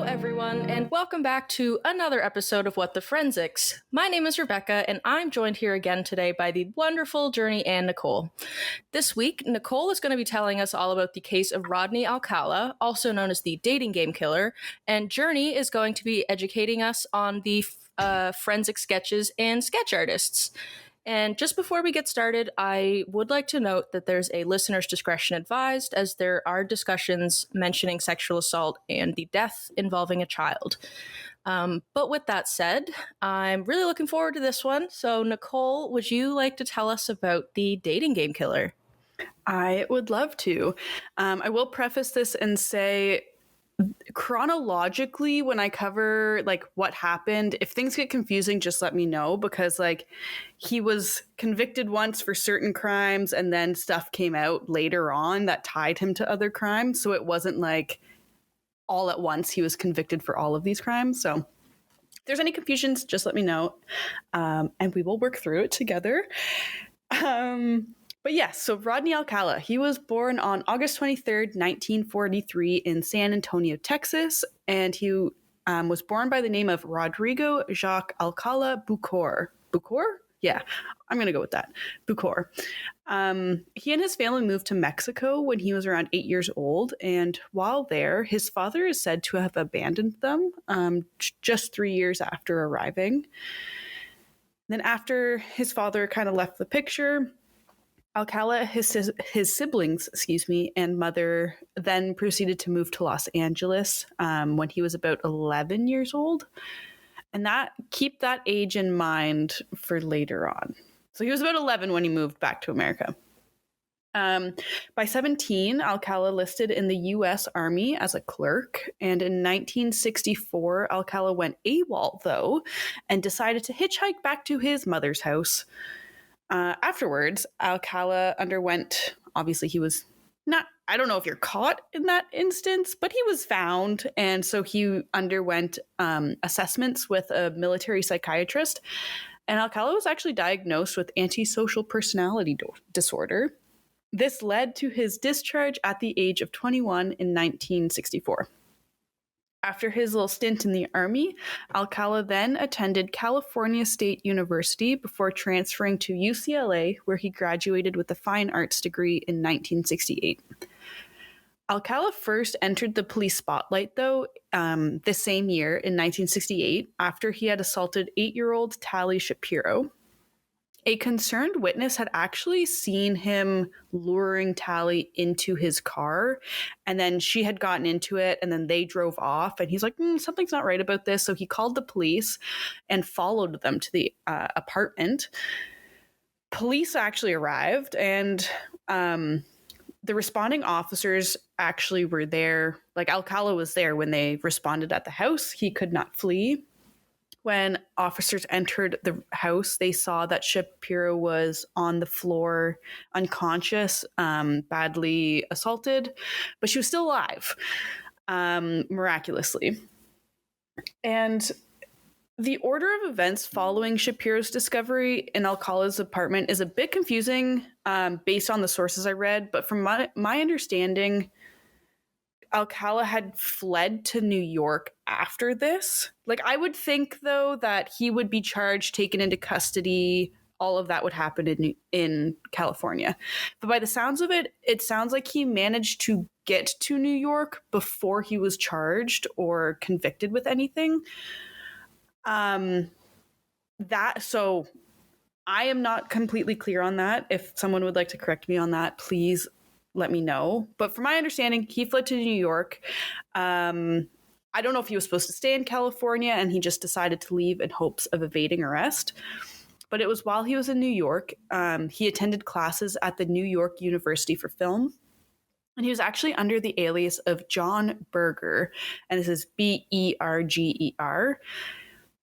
everyone, and welcome back to another episode of What the Forensics. My name is Rebecca, and I'm joined here again today by the wonderful Journey and Nicole. This week, Nicole is going to be telling us all about the case of Rodney Alcala, also known as the dating game killer, and Journey is going to be educating us on the forensic sketches and sketch artists. And just before we get started, I would like to note that there's a listener's discretion advised, as there are discussions mentioning sexual assault and the death involving a child. But with that said, I'm really looking forward to this one. So, Nicole, would you like to tell us about the dating game killer? I would love to. I will preface this and say, chronologically, when I cover like what happened, if things get confusing, just let me know, because like he was convicted once for certain crimes and then stuff came out later on that tied him to other crimes. So it wasn't like all at once he was convicted for all of these crimes. So if there's any confusions, just let me know, and we will work through it together. But yes, so Rodney Alcala, he was born on August 23rd, 1943 in San Antonio, Texas, and he was born by the name of Rodrigo Jacques Alcala Bucor. Bucor? Yeah, I'm going to go with that. Bucor. He and his family moved to Mexico when he was around 8 years old, and while there, his father is said to have abandoned them just 3 years after arriving. Then after his father kind of left the picture, Alcala, his siblings, and mother then proceeded to move to Los Angeles when he was about 11 years old. And keep that age in mind for later on. So he was about 11 when he moved back to America. By 17, Alcala listed in the U.S. Army as a clerk. And in 1964, Alcala went AWOL, though, and decided to hitchhike back to his mother's house. Afterwards, Alcala underwent, obviously he was not, I don't know if you're caught in that instance, but he was found. And so he underwent assessments with a military psychiatrist. And Alcala was actually diagnosed with antisocial personality disorder. This led to his discharge at the age of 21 in 1964. After his little stint in the Army, Alcala then attended California State University before transferring to UCLA, where he graduated with a fine arts degree in 1968. Alcala first entered the police spotlight, though, the same year in 1968, after he had assaulted 8-year-old Tali Shapiro. A concerned witness had actually seen him luring Tali into his car, and then she had gotten into it, and then they drove off, and he's like, something's not right about this. So he called the police and followed them to the apartment. Police actually arrived, and the responding officers actually were there. Like, Alcala was there when they responded at the house. He could not flee. When officers entered the house, they saw that Shapiro was on the floor, unconscious, badly assaulted, but she was still alive, miraculously. And the order of events following Shapiro's discovery in Alcala's apartment is a bit confusing based on the sources I read, but from my understanding, Alcala had fled to New York after this. Like, I would think, though, that he would be charged, taken into custody. All of that would happen in California. But by the sounds of it, it sounds like he managed to get to New York before he was charged or convicted with anything. So I am not completely clear on that. If someone would like to correct me on that, please let me know. But from my understanding, he fled to New York. I don't know if he was supposed to stay in California and he just decided to leave in hopes of evading arrest. But it was while he was in New York, he attended classes at the New York University for Film. And he was actually under the alias of John Berger. And this is Berger.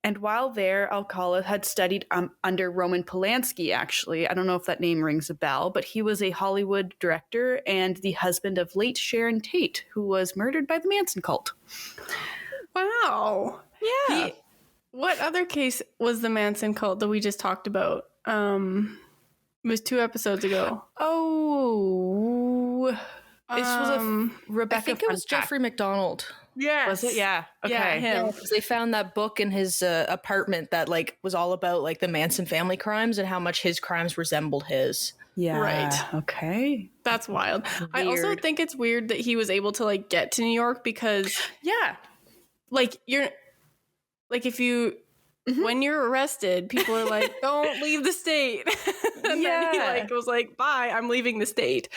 And while there, Alcala had studied under Roman Polanski, actually. I don't know if that name rings a bell, but he was a Hollywood director and the husband of late Sharon Tate, who was murdered by the Manson cult. Wow. Yeah. What other case was the Manson cult that we just talked about? It was 2 episodes ago. Oh. This was I think it was Jeffrey McDonald. Yes. Was it? Yeah. Okay. Yeah, him. Because they found that book in his apartment that like was all about like the Manson family crimes and how much his crimes resembled his. Yeah. Right. Okay. That's wild. I also Weird. think it's weird that he was able to like get to New York because Yeah. like you're like if you when you're arrested, people are like, don't leave the state. And then he like was like, bye, I'm leaving the state.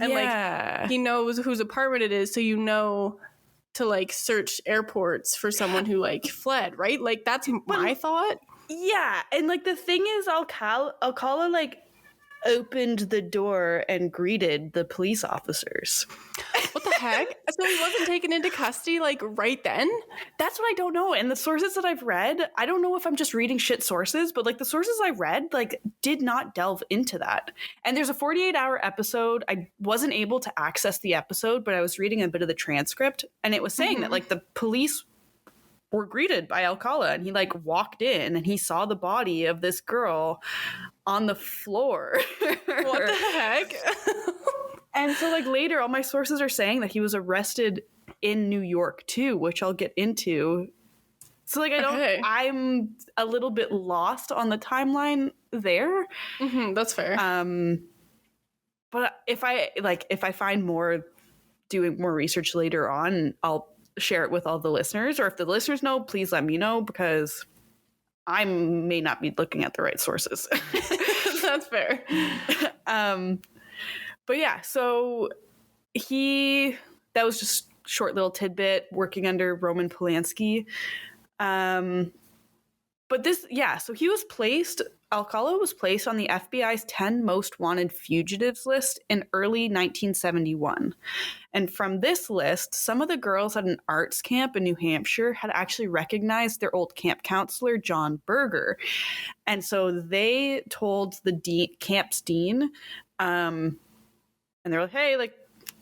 And like he knows whose apartment it is, so you know to like search airports for someone who like fled, right? Like that's my thought. Yeah. And like the thing is Alcala like opened the door and greeted the police officers. What the heck? So he wasn't taken into custody like right then? That's what I don't know. And the sources that I've read, I don't know if I'm just reading shit sources, but like the sources I read like did not delve into that. And there's a 48-hour episode. I wasn't able to access the episode, but I was reading a bit of the transcript and it was saying that like the police were greeted by Alcala and he like walked in and he saw the body of this girl on the floor. What the heck? And so like later all my sources are saying that he was arrested in New York too, which I'll get into. So like I'm a little bit lost on the timeline there. That's fair. But if I find more doing more research later on, I'll share it with all the listeners, or if the listeners know, please let me know because I may not be looking at the right sources. That's fair. But yeah, so that was just short little tidbit working under Roman Polanski. But so Alcala was placed on the FBI's 10 most wanted fugitives list in early 1971. And from this list, some of the girls at an arts camp in New Hampshire had actually recognized their old camp counselor, John Berger. And so they told the camp's dean, and they're like, hey, like,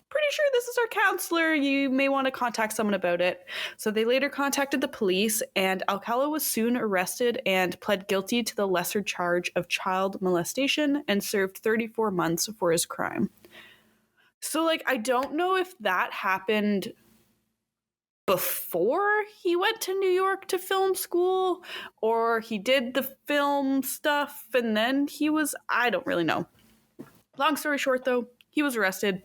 pretty sure this is our counselor. You may want to contact someone about it. So they later contacted the police, and Alcala was soon arrested and pled guilty to the lesser charge of child molestation and served 34 months for his crime. So, like, I don't know if that happened before he went to New York to film school, or he did the film stuff and then I don't really know. Long story short, though, he was arrested.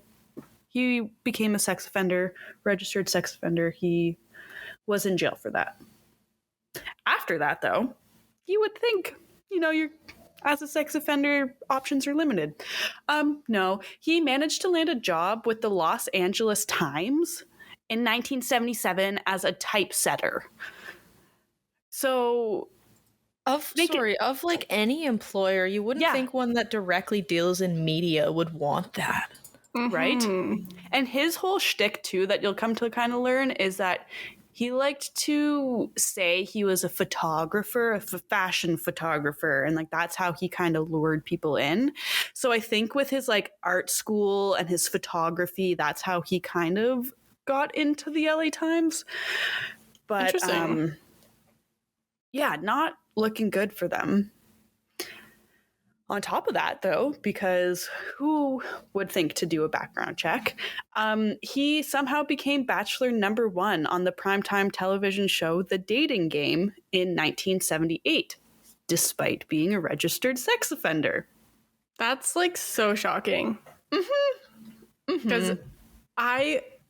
He became a sex offender, registered sex offender. He was in jail for that. After that, though, you would think, as a sex offender, options are limited. No, he managed to land a job with the Los Angeles Times in 1977 as a typesetter. So, of like any employer, you wouldn't think one that directly deals in media would want that. Right? And his whole shtick, too, that you'll come to kind of learn is that he liked to say he was a photographer, a fashion photographer, and like that's how he kind of lured people in. So I think with his like art school and his photography, that's how he kind of got into the LA Times. But not looking good for them. On top of that, though, because who would think to do a background check, he somehow became Bachelor #1 on the primetime television show The Dating Game in 1978, despite being a registered sex offender. That's like so shocking. Because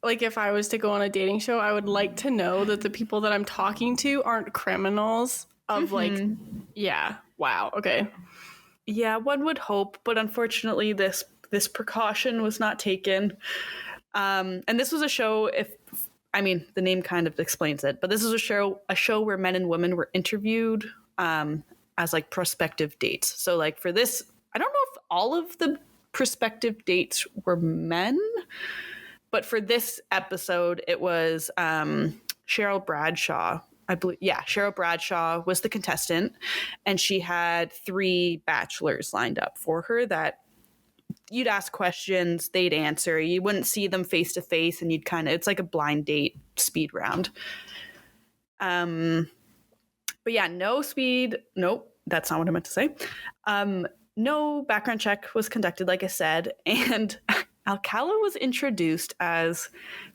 if I was to go on a dating show, I would like to know that the people that I'm talking to aren't criminals of wow, okay. Yeah, one would hope, but unfortunately this precaution was not taken. And this was a show, the name kind of explains it, but this is a show where men and women were interviewed as like prospective dates. So like for this, I don't know if all of the prospective dates were men, but for this episode, it was Cheryl Bradshaw. I believe, Cheryl Bradshaw was the contestant, and she had 3 bachelors lined up for her that you'd ask questions, they'd answer. You wouldn't see them face to face, and it's like a blind date speed round. But yeah, no speed. Nope, that's not what I meant to say. No background check was conducted, like I said, and Alcala was introduced as,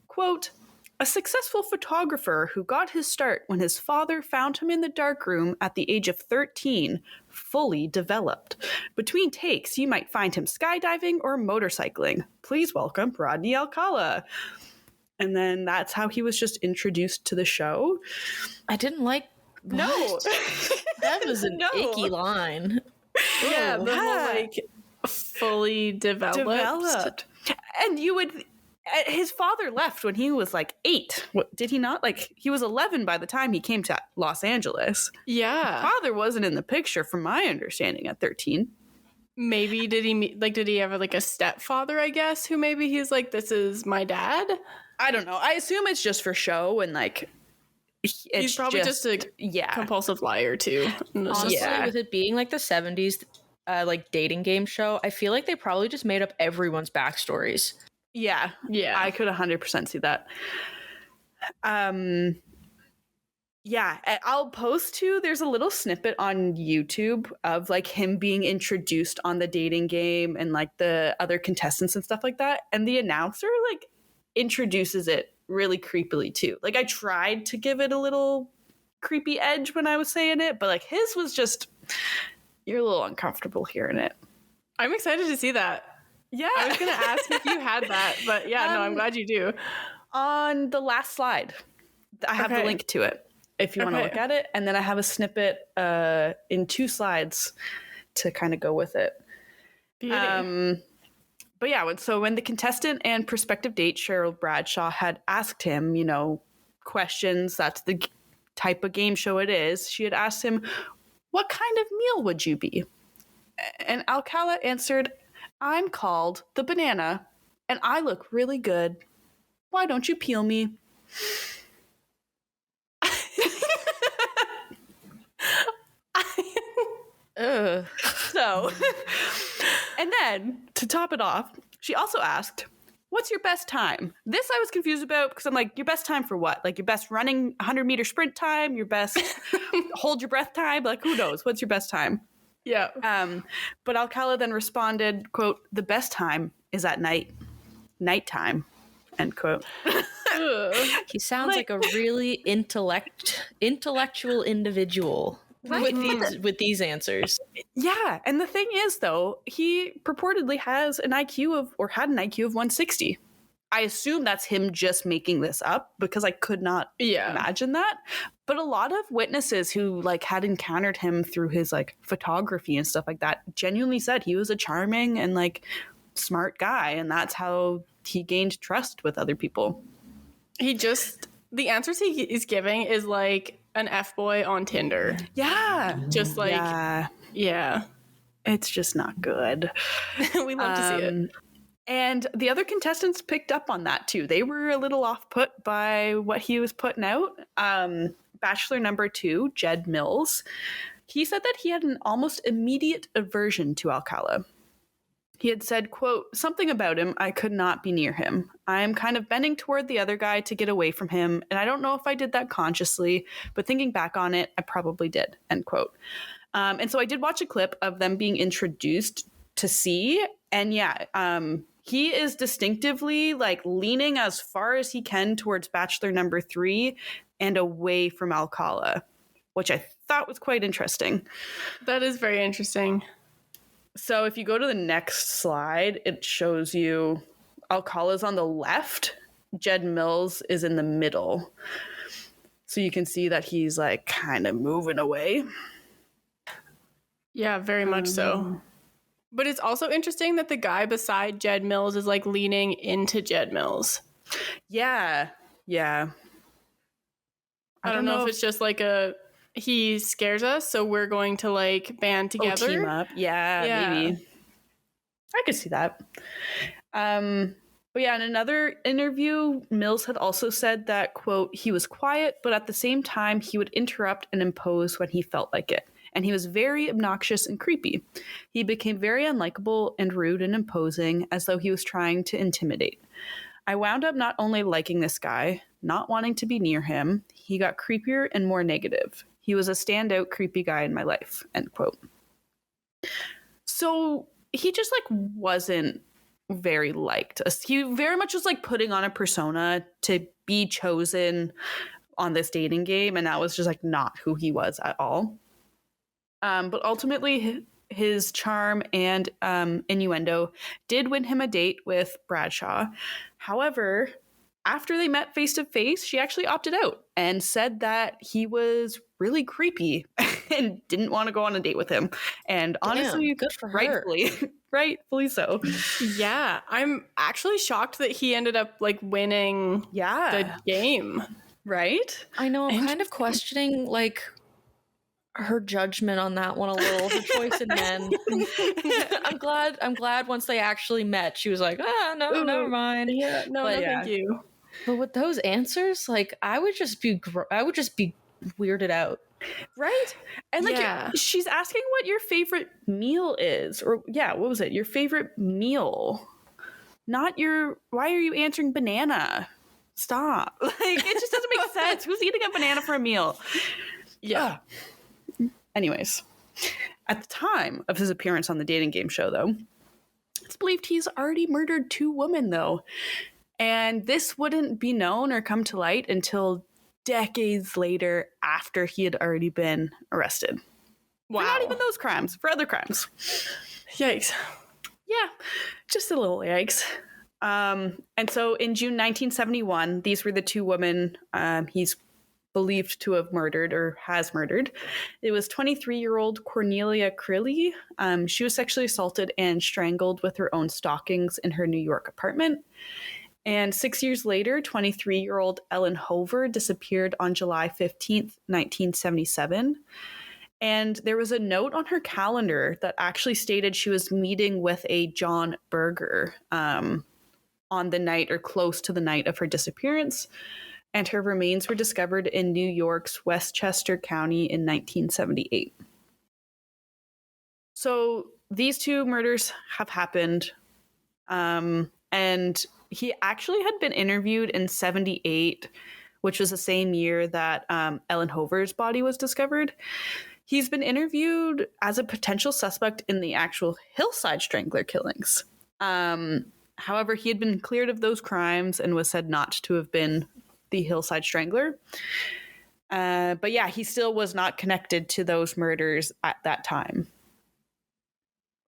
quote, a successful photographer who got his start when his father found him in the darkroom at the age of 13, fully developed. Between takes, you might find him skydiving or motorcycling. Please welcome Rodney Alcala. And then that's how he was just introduced to the show. I didn't like... No. That was an icky line. Yeah, the whole, like, fully developed. And you would... His father left when he was like 8. What, did he not? Like, he was 11 by the time he came to Los Angeles. Yeah. His father wasn't in the picture, from my understanding, at 13. Maybe did he have like a stepfather, I guess, who maybe he's like, this is my dad? I don't know. I assume it's just for show, and like he's probably just a compulsive liar too. Honestly, with it being like the 70s like dating game show, I feel like they probably just made up everyone's backstories. Yeah. I could 100% see that. Yeah, I'll post too. There's a little snippet on YouTube of like him being introduced on the dating game and like the other contestants and stuff like that. And the announcer like introduces it really creepily too. Like I tried to give it a little creepy edge when I was saying it, but like his was just, you're a little uncomfortable hearing it. I'm excited to see that. Yeah. I was going to ask if you had that, but yeah, no, I'm glad you do. On the last slide, I have the link to it if you want to look at it. And then I have a snippet in 2 slides to kind of go with it. But yeah, when the contestant and prospective date, Cheryl Bradshaw, had asked him, you know, questions, that's the type of game show it is, she had asked him, what kind of meal would you be? And Alcala answered, I'm called the banana, and I look really good. Why don't you peel me? So, and then to top it off, she also asked, what's your best time? This I was confused about because I'm like, your best time for what? Like your best running 100-meter sprint time, your best hold your breath time? Like who knows? What's your best time? Yeah. But Alcala then responded, quote, the best time is at nighttime, end quote. He sounds like a really intellectual individual. Right. With these answers. Yeah. And the thing is, though, he purportedly has an IQ of 160. I assume that's him just making this up because I could not imagine that. But a lot of witnesses who like had encountered him through his like photography and stuff like that genuinely said he was a charming and like smart guy. And that's how he gained trust with other people. The answers he is giving is like an F-boy on Tinder. Yeah. Just like, yeah. It's just not good. We love to see it. And the other contestants picked up on that too. They were a little off put by what he was putting out. Bachelor number 2, Jed Mills, he said that he had an almost immediate aversion to Alcala. He had said, quote, something about him, I could not be near him. I am kind of bending toward the other guy to get away from him, and I don't know if I did that consciously, but thinking back on it, I probably did, end quote. And so I did watch a clip of them being introduced to see, and he is distinctively like leaning as far as he can towards Bachelor number 3 and away from Alcala, which I thought was quite interesting. That is very interesting. So if you go to the next slide, it shows you Alcala's on the left. Jed Mills is in the middle. So you can see that he's like kind of moving away. Yeah, very much so. But it's also interesting that the guy beside Jed Mills is like leaning into Jed Mills. Yeah. I don't know if it's just like he scares us, so we're going to like band together. Team up. Yeah, maybe. I could see that. But yeah, in another interview, Mills had also said that, quote, he was quiet, but at the same time, he would interrupt and impose when he felt like it. And he was very obnoxious and creepy. He became very unlikable and rude and imposing, as though he was trying to intimidate. I wound up not only liking this guy, not wanting to be near him, he got creepier and more negative. He was a standout creepy guy in my life, end quote. So he just like wasn't very liked. He very much was like putting on a persona to be chosen on this dating game, and that was just like not who he was at all. But ultimately, his charm and innuendo did win him a date with Bradshaw. However, after they met face to face, she actually opted out and said that he was really creepy and didn't want to go on a date with him. And honestly, good for her. rightfully so. Yeah, I'm actually shocked that he ended up like winning the game. Right? I know, I'm kind of questioning like her judgment on that one a little, her choice in men. I'm glad once they actually met, she was like, no, never mind. Yeah, no, thank you. But with those answers, like I would just be weirded out. Right? And like she's asking what your favorite meal is, or what was it? Your favorite meal. Not your, why are you answering banana? Stop. Like it just doesn't make sense. Who's eating a banana for a meal? Yeah. Anyways, at the time of his appearance on the dating game show, though, it's believed he's already murdered 2 women, though. And this wouldn't be known or come to light until decades later after he had already been arrested. Wow. For not even those crimes, for other crimes. Yikes. Yeah, just a little yikes. And so in June 1971, these were the 2 women he's believed to have murdered or has murdered. It was 23-year-old Cornelia Crilly. She was sexually assaulted and strangled with her own stockings in her New York apartment. And 6 years later, 23-year-old Ellen Hover disappeared on July 15th, 1977. And there was a note on her calendar that actually stated she was meeting with a John Berger on the night or close to the night of her disappearance. And her remains were discovered in New York's Westchester County in 1978. So these 2 murders have happened. And he actually had been interviewed in 78, which was the same year that Ellen Hover's body was discovered. He's been interviewed as a potential suspect in the actual Hillside Strangler killings. However, he had been cleared of those crimes and was said not to have been the Hillside Strangler. But yeah, he still was not connected to those murders at that time.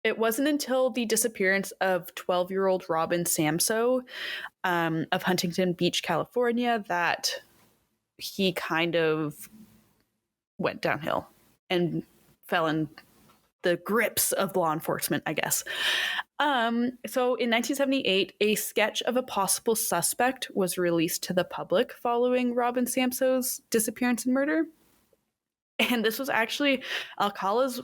It wasn't until the disappearance of 12-year-old Robin Samso of Huntington Beach, California, that he kind of went downhill and fell in the grips of law enforcement, I guess. So in 1978, a sketch of a possible suspect was released to the public following Robin Samso's disappearance and murder. And this was actually Alcala's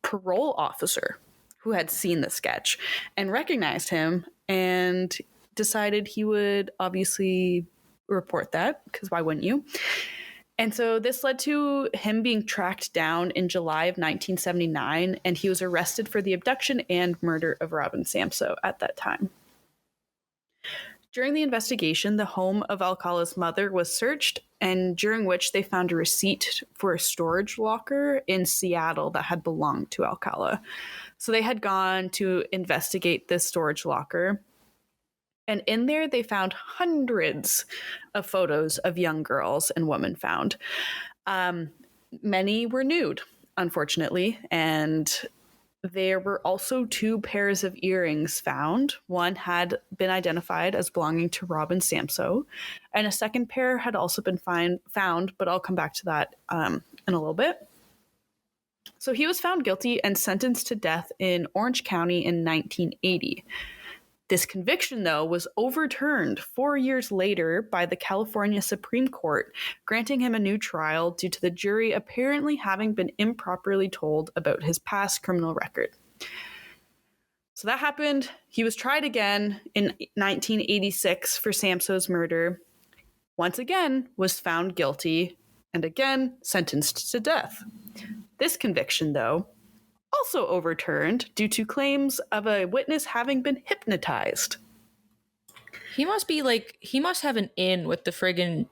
parole officer who had seen the sketch and recognized him and decided he would obviously report that, because why wouldn't you? And so this led to him being tracked down in July of 1979, and he was arrested for the abduction and murder of Robin Samso at that time. During the investigation, the home of Alcala's mother was searched, and during which they found a receipt for a storage locker in Seattle that had belonged to Alcala. So they had gone to investigate this storage locker. And in there, they found hundreds of photos of young girls and women found. Many were nude, unfortunately. And there were also 2 pairs of earrings found. One had been identified as belonging to Robin Samso, and a second pair had also been found, but I'll come back to that in a little bit. So he was found guilty and sentenced to death in Orange County in 1980. This conviction, though, was overturned 4 years later by the California Supreme Court, granting him a new trial due to the jury apparently having been improperly told about his past criminal record. So that happened. He was tried again in 1986 for Samso's murder. Once again, was found guilty, and again sentenced to death. This conviction, though, also overturned due to claims of a witness having been hypnotized. He must have an in with the friggin'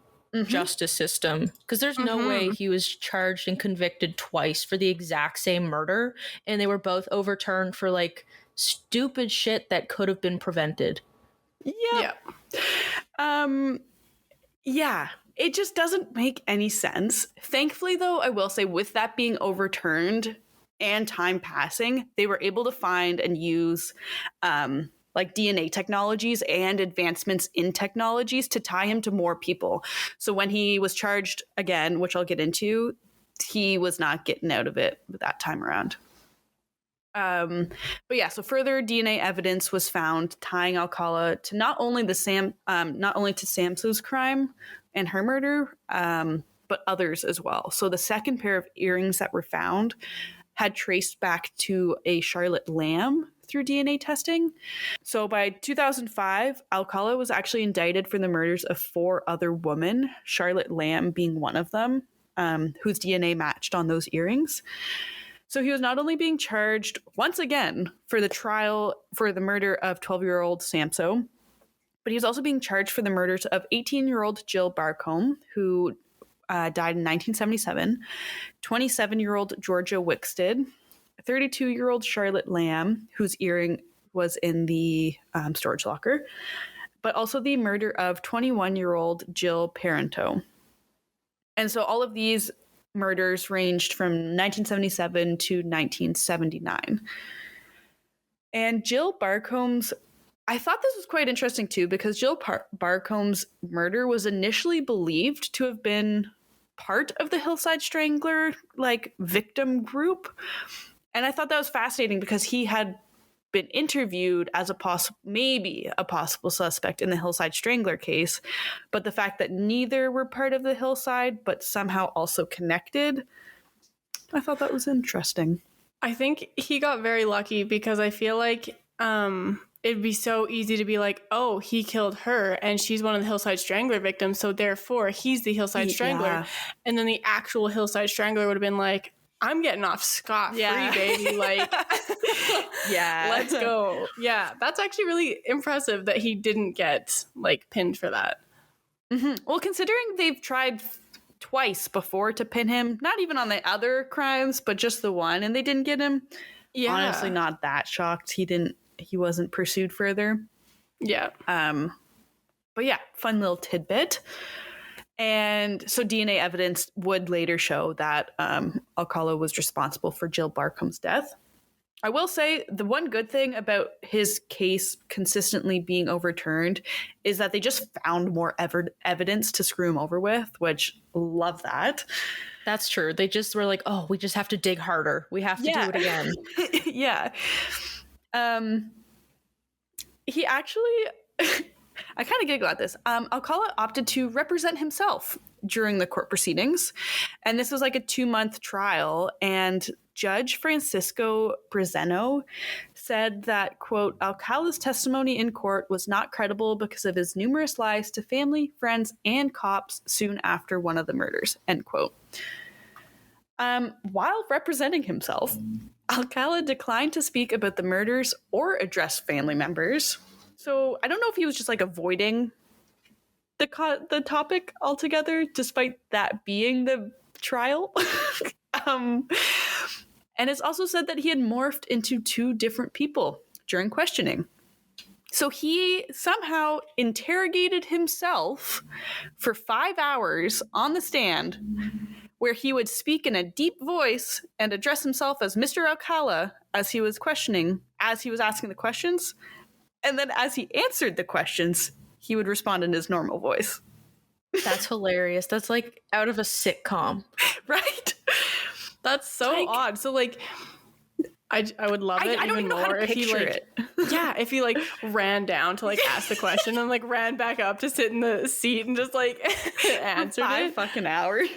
justice system, because there's no way he was charged and convicted twice for the exact same murder, and they were both overturned for like stupid shit that could have been prevented. Yeah. Yeah, it just doesn't make any sense. Thankfully, though, I will say, with that being overturned and time passing, they were able to find and use like DNA technologies and advancements in technologies to tie him to more people. So when he was charged again, which I'll get into, he was not getting out of it that time around. But yeah, so further DNA evidence was found tying Alcala to not only to Samso's crime and her murder, but others as well. So the second pair of earrings that were found had traced back to a Charlotte Lamb through DNA testing. So by 2005, Alcala was actually indicted for the murders of 4 other women, Charlotte Lamb being one of them, whose DNA matched on those earrings. So he was not only being charged once again for the trial for the murder of 12-year-old Samso, but he was also being charged for the murders of 18-year-old Jill Barcombe, who died in 1977, 27-year-old Georgia Wickstead, 32-year-old Charlotte Lamb, whose earring was in the storage locker, but also the murder of 21-year-old Jill Parento. And so all of these murders ranged from 1977 to 1979. And Jill Barcombe's, I thought this was quite interesting too, because Jill Barcombe's murder was initially believed to have been part of the Hillside Strangler, like, victim group. And I thought that was fascinating because he had been interviewed as maybe a possible suspect in the Hillside Strangler case, but the fact that neither were part of the Hillside but somehow also connected, I thought that was interesting. I think he got very lucky because I feel like it'd be so easy to be like, oh, he killed her and she's one of the Hillside Strangler victims, so therefore he's the Hillside Strangler. Yeah. And then the actual Hillside Strangler would have been like, I'm getting off scot-free, baby. Like, yeah, let's go. Yeah, that's actually really impressive that he didn't get, like, pinned for that. Mm-hmm. Well, considering they've tried twice before to pin him, not even on the other crimes, but just the one, and they didn't get him. Yeah. Honestly, not that shocked. He wasn't pursued further. Yeah. But yeah, fun little tidbit. And so DNA evidence would later show that Alcala was responsible for Jill Barcombe's death. I will say the one good thing about his case consistently being overturned is that they just found more evidence to screw him over with, which love that. That's true. They just were like, oh, we just have to dig harder. We have to do it again. Yeah. He actually... I kind of giggle at this. Alcala opted to represent himself during the court proceedings. And this was like a 2-month trial. And Judge Francisco Brazeno said that, quote, Alcala's testimony in court was not credible because of his numerous lies to family, friends, and cops soon after one of the murders, end quote. While representing himself, Alcala declined to speak about the murders or address family members. So I don't know if he was just like avoiding the topic altogether, despite that being the trial. And it's also said that he had morphed into 2 different people during questioning. So he somehow interrogated himself for 5 hours on the stand, where he would speak in a deep voice and address himself as Mr. Alcala as he was asking the questions. And then as he answered the questions, he would respond in his normal voice. That's hilarious. That's like out of a sitcom. Right? That's so odd. So, like, I would love it I don't even know how to if he, like, it. Yeah, if he, like, ran down to, like, ask the question and, like, ran back up to sit in the seat and just, like, answered for 5 it. fucking hours.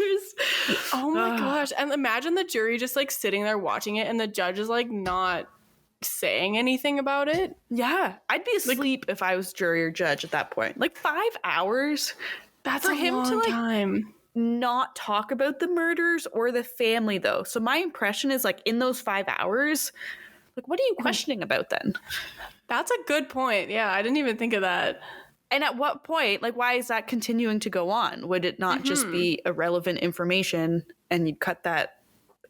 Oh my gosh. And imagine the jury just, like, sitting there watching it and the judge is, like, not saying anything about it. Yeah, I'd be asleep if I was jury or judge at that point. Like 5 hours. That's for a him long to like time. Not talk about the murders or the family though. So my impression is like in those 5 hours, like what are you questioning about then? That's a good point. Yeah, I didn't even think of that. And at what point, like why is that continuing to go on? Would it not just be irrelevant information and you'd cut that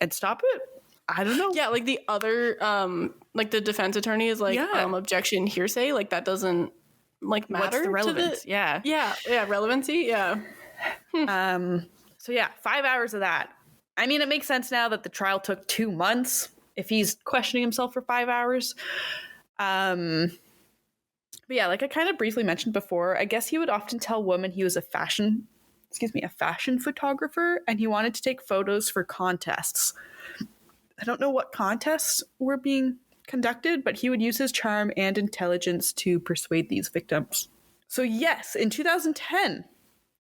and stop it? I don't know. Yeah, like the other, like the defense attorney is like, objection, hearsay. Like that doesn't like matter. What's the relevance? Relevancy. Yeah. So yeah, 5 hours of that. I mean, it makes sense now that the trial took 2 months if he's questioning himself for 5 hours. But yeah, like I kind of briefly mentioned before, I guess he would often tell women he was a fashion photographer, and he wanted to take photos for contests. I don't know what contests were being conducted, but he would use his charm and intelligence to persuade these victims. So yes, in 2010,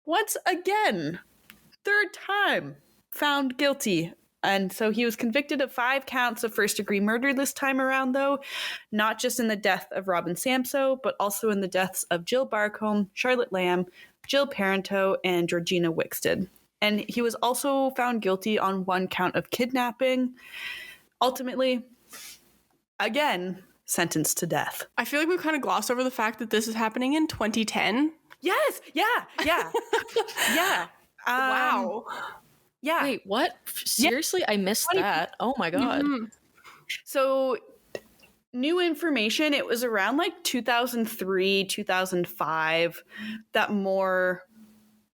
once again, third time, found guilty. And so he was convicted of 5 counts of first-degree murder this time around, though, not just in the death of Robin Samso, but also in the deaths of Jill Barcombe, Charlotte Lamb, Jill Parenteau, and Georgina Wixted. And he was also found guilty on 1 count of kidnapping. Ultimately, again, sentenced to death. I feel like we've kind of glossed over the fact that this is happening in 2010. Yes, yeah. Yeah. Wow. Yeah. Wait, what? Seriously? I missed that. Oh my God. Mm-hmm. So new information, it was around like 2003, 2005 that more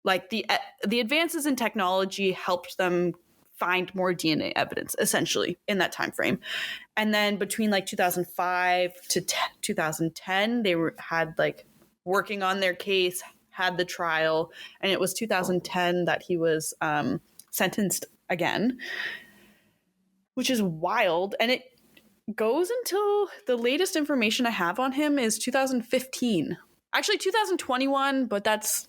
like the advances in technology helped them find more DNA evidence essentially in that time frame. And then between like 2005 to 2010, they had like working on their case, had the trial, and it was 2010 that he was sentenced again, which is wild. And it goes until the latest information I have on him is 2015. Actually 2021, but that's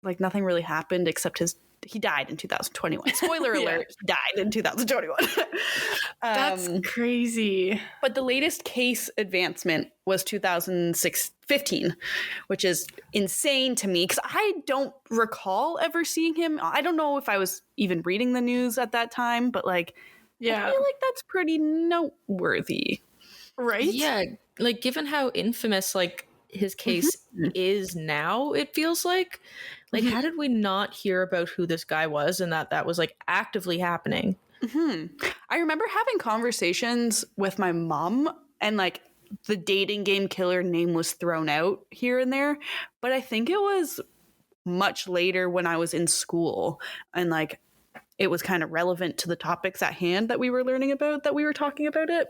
like nothing really happened except he died in 2021. Spoiler alert, he died in 2021. That's crazy. But the latest case advancement was 2015, which is insane to me because I don't recall ever seeing him. I don't know if I was even reading the news at that time, but like, I feel like that's pretty noteworthy. Right? Yeah, like given how infamous like his case is now, it feels like how did we not hear about who this guy was and that was like actively happening? I remember having conversations with my mom and like the dating game killer name was thrown out here and there, but I think it was much later when I was in school and like it was kind of relevant to the topics at hand that we were learning about, that we were talking about it.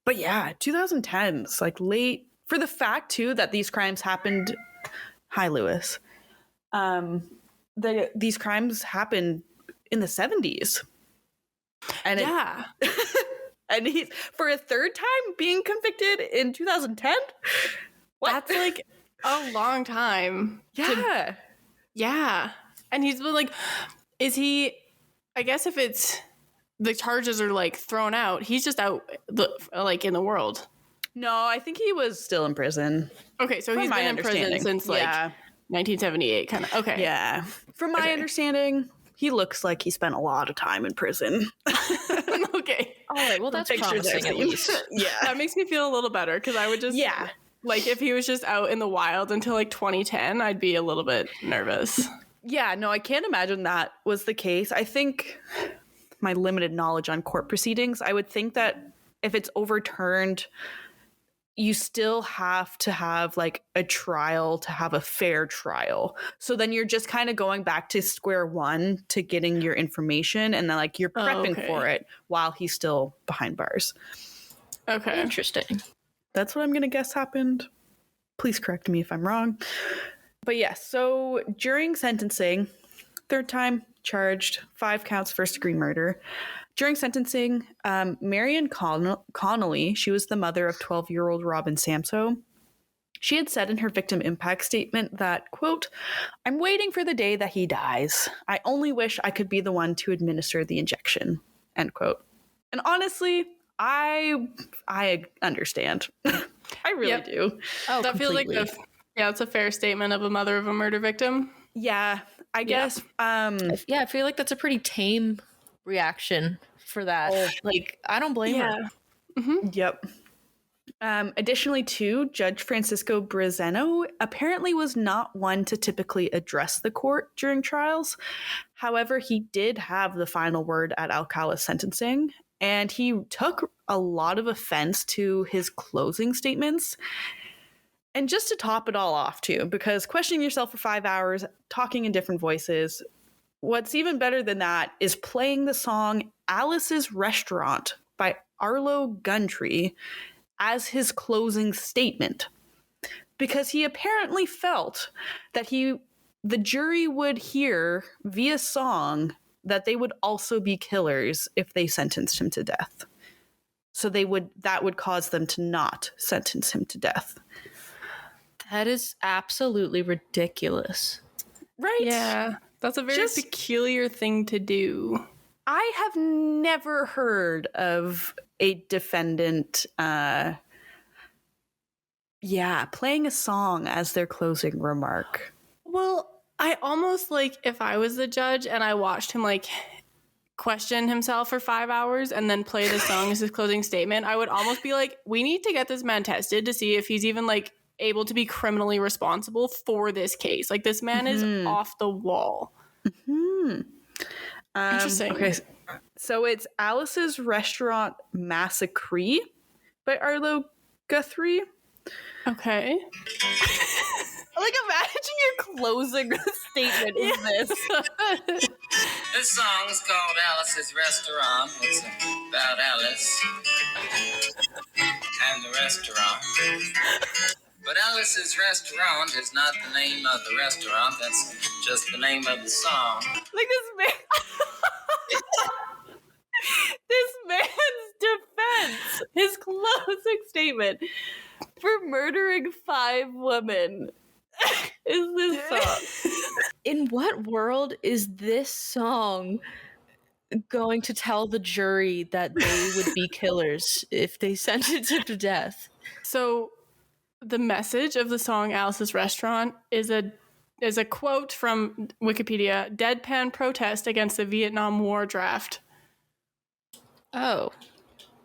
But yeah, 2010s, like late, for the fact too that these crimes happened. Hi, Lewis. These crimes happened in the 70s. And and he's for a third time being convicted in 2010. That's like a long time. Yeah. Yeah. And he's been like, is he, I guess if it's, the charges are like thrown out, he's just out like in the world. No, I think he was still in prison. Okay, so he's been in prison since like 1978 kind of. Okay. Yeah. From my understanding, he looks like he spent a lot of time in prison. Okay. All right, well that's promising at least. Yeah. That makes me feel a little better because I would just like if he was just out in the wild until like 2010, I'd be a little bit nervous. Yeah, no, I can't imagine that was the case. I think my limited knowledge on court proceedings, I would think that if it's overturned, you still have to have like a trial to have a fair trial. So then you're just kind of going back to square one to getting your information and then like you're prepping for it while he's still behind bars. Okay. Interesting. That's what I'm going to guess happened. Please correct me if I'm wrong. But yes, so during sentencing, third time charged, 5 counts first-degree murder. During sentencing, Marion Connolly, she was the mother of 12-year-old Robin Samso. She had said in her victim impact statement that, quote, "I'm waiting for the day that he dies. I only wish I could be the one to administer the injection," end quote. And honestly, I understand. I really do. Oh, that completely. Feels like it's a fair statement of a mother of a murder victim. Yeah, I guess. I feel like that's a pretty tame reaction for that. Like, I don't blame her. Mm-hmm. Yep. Additionally, too, Judge Francisco Brazeno apparently was not one to typically address the court during trials. However, he did have the final word at Alcala's sentencing. and he took a lot of offense to his closing statements. And just to top it all off, too, because questioning yourself for 5 hours, talking in different voices, what's even better than that is playing the song Alice's Restaurant by Arlo Gundry as his closing statement. Because he apparently felt that the jury would hear via song that they would also be killers if they sentenced him to death. So that would cause them to not sentence him to death. That is absolutely ridiculous. Right? Yeah. That's a very peculiar thing to do. I have never heard of a defendant playing a song as their closing remark. Well, I almost like if I was the judge and I watched him like question himself for 5 hours and then play the song as his closing statement, I would almost be like, we need to get this man tested to see if he's even like able to be criminally responsible for this case. Like, this man is off the wall. Interesting. Okay, so it's Alice's Restaurant Massacre by Arlo Guthrie. Okay. Like, imagine your closing statement is this. This song is called Alice's Restaurant. It's about Alice and the restaurant. But Alice's Restaurant is not the name of the restaurant. That's just the name of the song. Like, this man... this man's defense, his closing statement for murdering 5 women is this song. In what world is this song going to tell the jury that they would be killers if they sentenced him to death? So the message of the song Alice's Restaurant is a quote from Wikipedia: deadpan protest against the Vietnam War draft. Oh,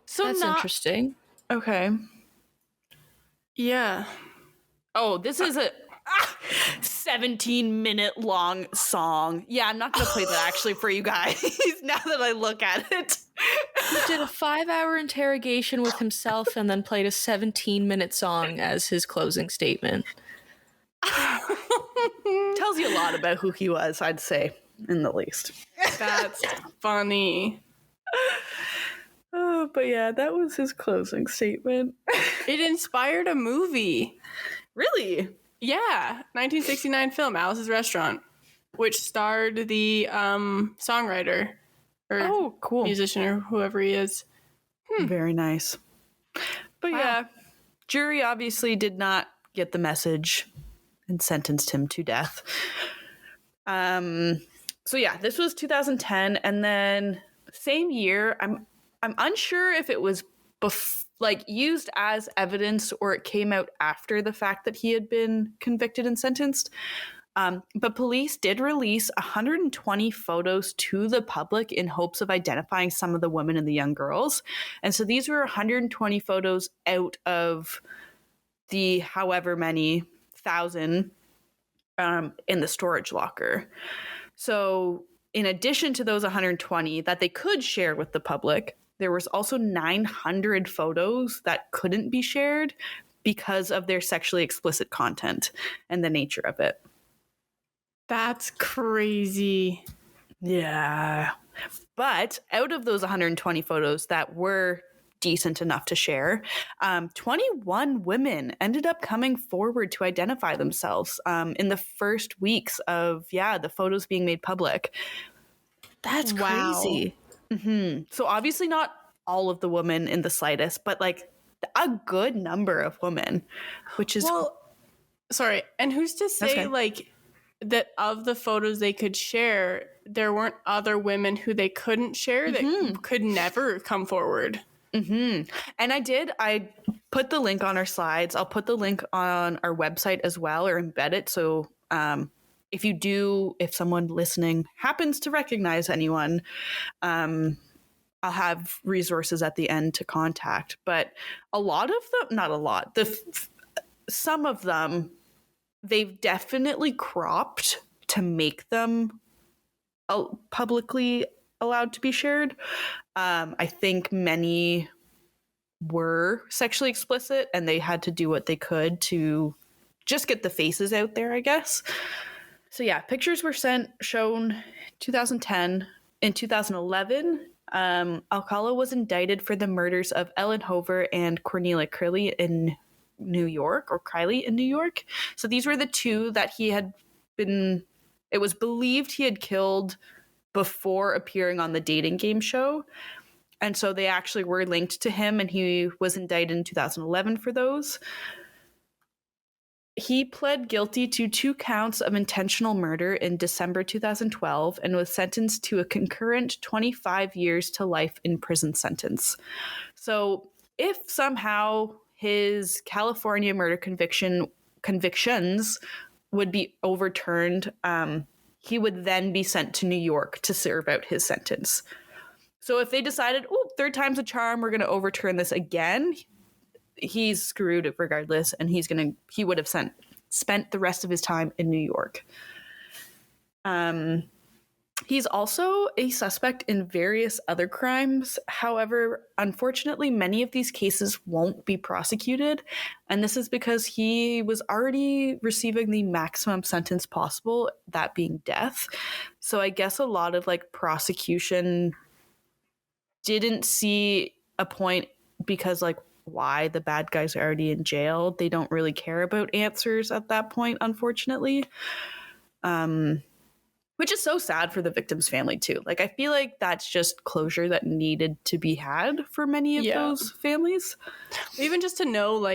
so that's interesting. Okay. Yeah. Oh, this is a 17-minute long song. Yeah, I'm not going to play that actually for you guys now that I look at it. He did a 5-hour interrogation with himself and then played a 17-minute song as his closing statement. Tells you a lot about who he was, I'd say, in the least. That's funny. Oh, but yeah, that was his closing statement. It inspired a movie. Really? Yeah, 1969 film Alice's Restaurant, which starred the songwriter or cool musician or whoever he is. Very nice. But yeah, jury obviously did not get the message and sentenced him to death. So yeah, this was 2010, and then same year, I'm unsure if it was used as evidence or it came out after the fact that he had been convicted and sentenced. But police did release 120 photos to the public in hopes of identifying some of the women and the young girls. And so these were 120 photos out of the however many thousand in the storage locker. So in addition to those 120 that they could share with the public, there was also 900 photos that couldn't be shared because of their sexually explicit content and the nature of it. That's crazy. Yeah. But out of those 120 photos that were decent enough to share, 21 women ended up coming forward to identify themselves in the first weeks of, the photos being made public. That's crazy. Mm-hmm. So obviously not all of the women in the slightest, but like a good number of women, which is... sorry. And who's to say that of the photos they could share, there weren't other women who they couldn't share that could never come forward. Mm-hmm. And I put the link on our slides. I'll put the link on our website as well, or embed it. So if someone listening happens to recognize anyone, I'll have resources at the end to contact. But a lot of them, not a lot, some of them, they've definitely cropped to make them publicly allowed to be shared. I think many were sexually explicit, and they had to do what they could to just get the faces out there, I guess. So yeah, pictures were shown 2010. In 2011, Alcala was indicted for the murders of Ellen Hover and Cornelia Crilly in New York, or Criley in New York. So these were the two that he had been, it was believed he had killed before appearing on the dating game show. And so they actually were linked to him, and he was indicted in 2011 for those. He pled guilty to 2 counts of intentional murder in December 2012 and was sentenced to a concurrent 25 years to life in prison sentence. So if somehow his California murder convictions would be overturned, he would then be sent to New York to serve out his sentence. So if they decided, oh, 3rd time's a charm, we're going to overturn this again, he's screwed regardless, and he would have spent the rest of his time in New York. He's also a suspect in various other crimes. However, unfortunately, many of these cases won't be prosecuted, and this is because he was already receiving the maximum sentence possible, that being death. So I guess a lot of prosecution didn't see a point, because why? The bad guys are already in jail. They don't really care about answers at that point, unfortunately. Which is so sad for the victim's family too. I feel like that's just closure that needed to be had for many of those families. Even just to know,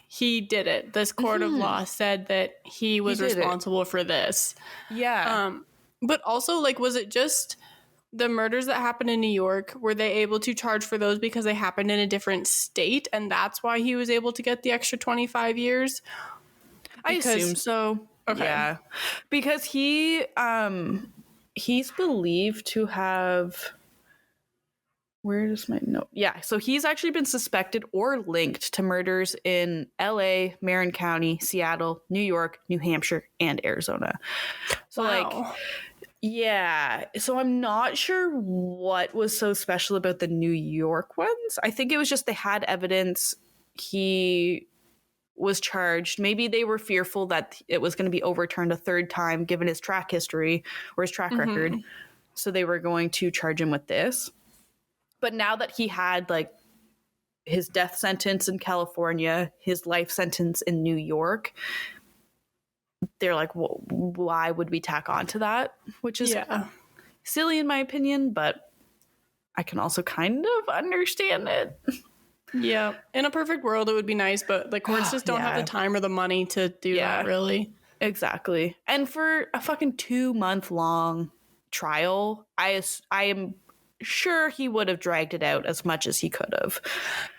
he did it. This court of law said that he was responsible for this. Yeah. But also, was it just the murders that happened in New York? Were they able to charge for those because they happened in a different state, and that's why he was able to get the extra 25 years? I assume so. Okay. Yeah. Because he's believed to have... Where is my note? Yeah, so he's actually been suspected or linked to murders in LA, Marin County, Seattle, New York, New Hampshire, and Arizona. So wow. Yeah, so I'm not sure what was so special about the New York ones. I think it was just they had evidence. He was charged. Maybe they were fearful that it was going to be overturned a 3rd time given his track history or his track record. So they were going to charge him with this. But now that he had his death sentence in California, his life sentence in New York, they're like, well, why would we tack on to that? Which is silly in my opinion, but I can also kind of understand it. Yeah. In a perfect world, it would be nice, but courts just don't have the time or the money to do that, really. Exactly. And for a fucking 2-month long trial, I am sure he would have dragged it out as much as he could have.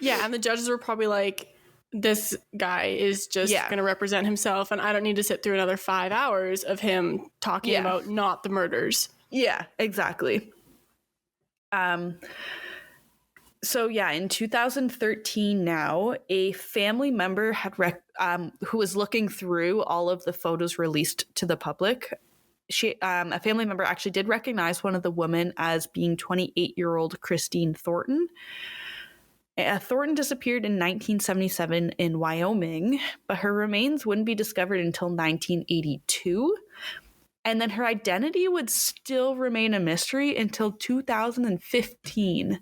Yeah, and the judges were probably like, this guy is just going to represent himself, and I don't need to sit through another 5 hours of him talking about not the murders. Yeah, exactly. So yeah, in 2013 now, a family member had who was looking through all of the photos released to the public. A family member actually did recognize one of the women as being 28-year-old Christine Thornton. Thornton disappeared in 1977 in Wyoming, but her remains wouldn't be discovered until 1982. And then her identity would still remain a mystery until 2015.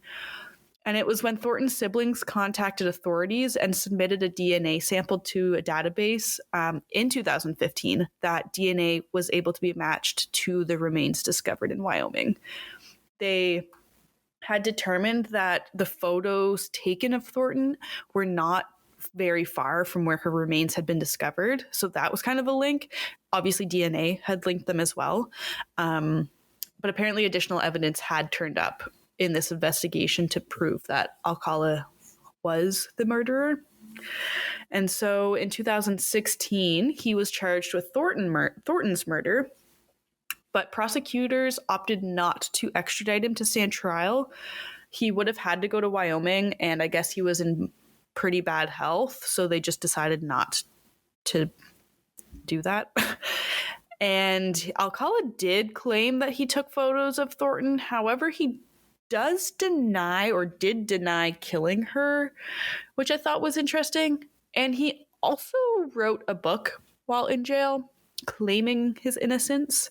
And it was when Thornton's siblings contacted authorities and submitted a DNA sample to a database in 2015 that DNA was able to be matched to the remains discovered in Wyoming. They had determined that the photos taken of Thornton were not very far from where her remains had been discovered. So that was kind of a link. Obviously, DNA had linked them as well. But apparently additional evidence had turned up in this investigation to prove that Alcala was the murderer. And so in 2016, he was charged with Thornton's murder, but prosecutors opted not to extradite him to stand trial. He would have had to go to Wyoming, and I guess he was in pretty bad health, so they just decided not to do that. And Alcala did claim that he took photos of Thornton. However, he does deny or did deny killing her, which I thought was interesting. And he also wrote a book while in jail claiming his innocence.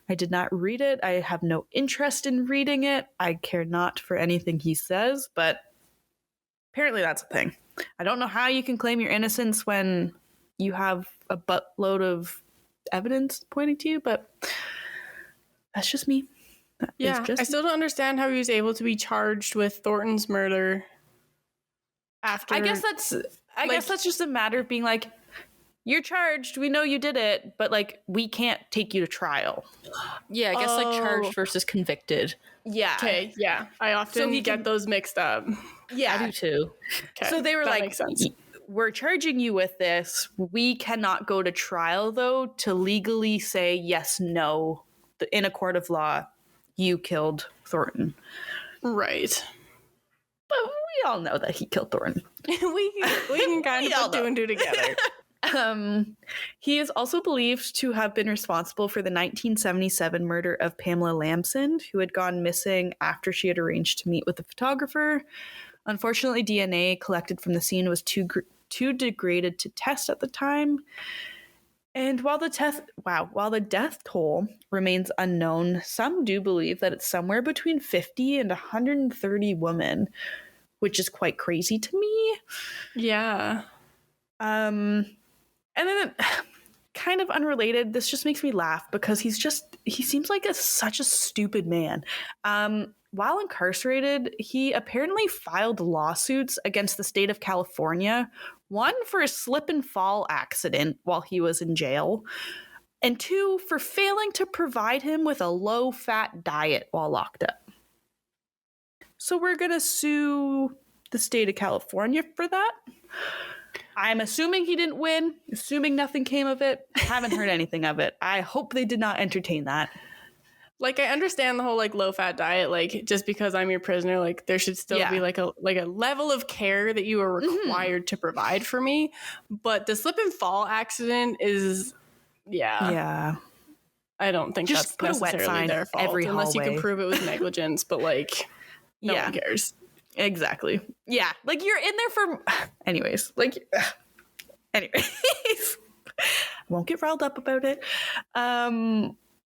I did not read it. I have no interest in reading it. I care not for anything he says, but apparently that's a thing. I don't know how you can claim your innocence when you have a buttload of evidence pointing to you, but that's just me. I still don't understand how he was able to be charged with Thornton's murder after. I guess that's just a matter of being like, you're charged, we know you did it, but like we can't take you to trial. Yeah, I guess like charged versus convicted. Yeah. Okay, yeah. I often get those mixed up. Yeah. I do too. Okay, so they were that like, makes sense. We're charging you with this. We cannot go to trial, though, to legally say yes, no, in a court of law, you killed Thornton. Right. But we all know that he killed Thornton. we can kind of put two and two together. He is also believed to have been responsible for the 1977 murder of Pamela Lamson, who had gone missing after she had arranged to meet with a photographer. Unfortunately, DNA collected from the scene was too degraded to test at the time. And while the death toll remains unknown, some do believe that it's somewhere between 50 and 130 women, which is quite crazy to me. Yeah. And then kind of unrelated, this just makes me laugh because he seems like such a stupid man. While incarcerated, he apparently filed lawsuits against the state of California, one for a slip and fall accident while he was in jail, and two for failing to provide him with a low-fat diet while locked up. So we're going to sue the state of California for that. I'm assuming he didn't win, assuming nothing came of it. Haven't heard anything of it. I hope they did not entertain that. Like, I understand the whole like low-fat diet, like just because I'm your prisoner, like there should still be like a level of care that you are required to provide for me. But the slip and fall accident is I don't think just that's put a wet necessarily sign their fault every unless you can hallway. prove it was negligence, but like no one cares. Exactly. Yeah. Like you're in there for anyways. I won't get riled up about it.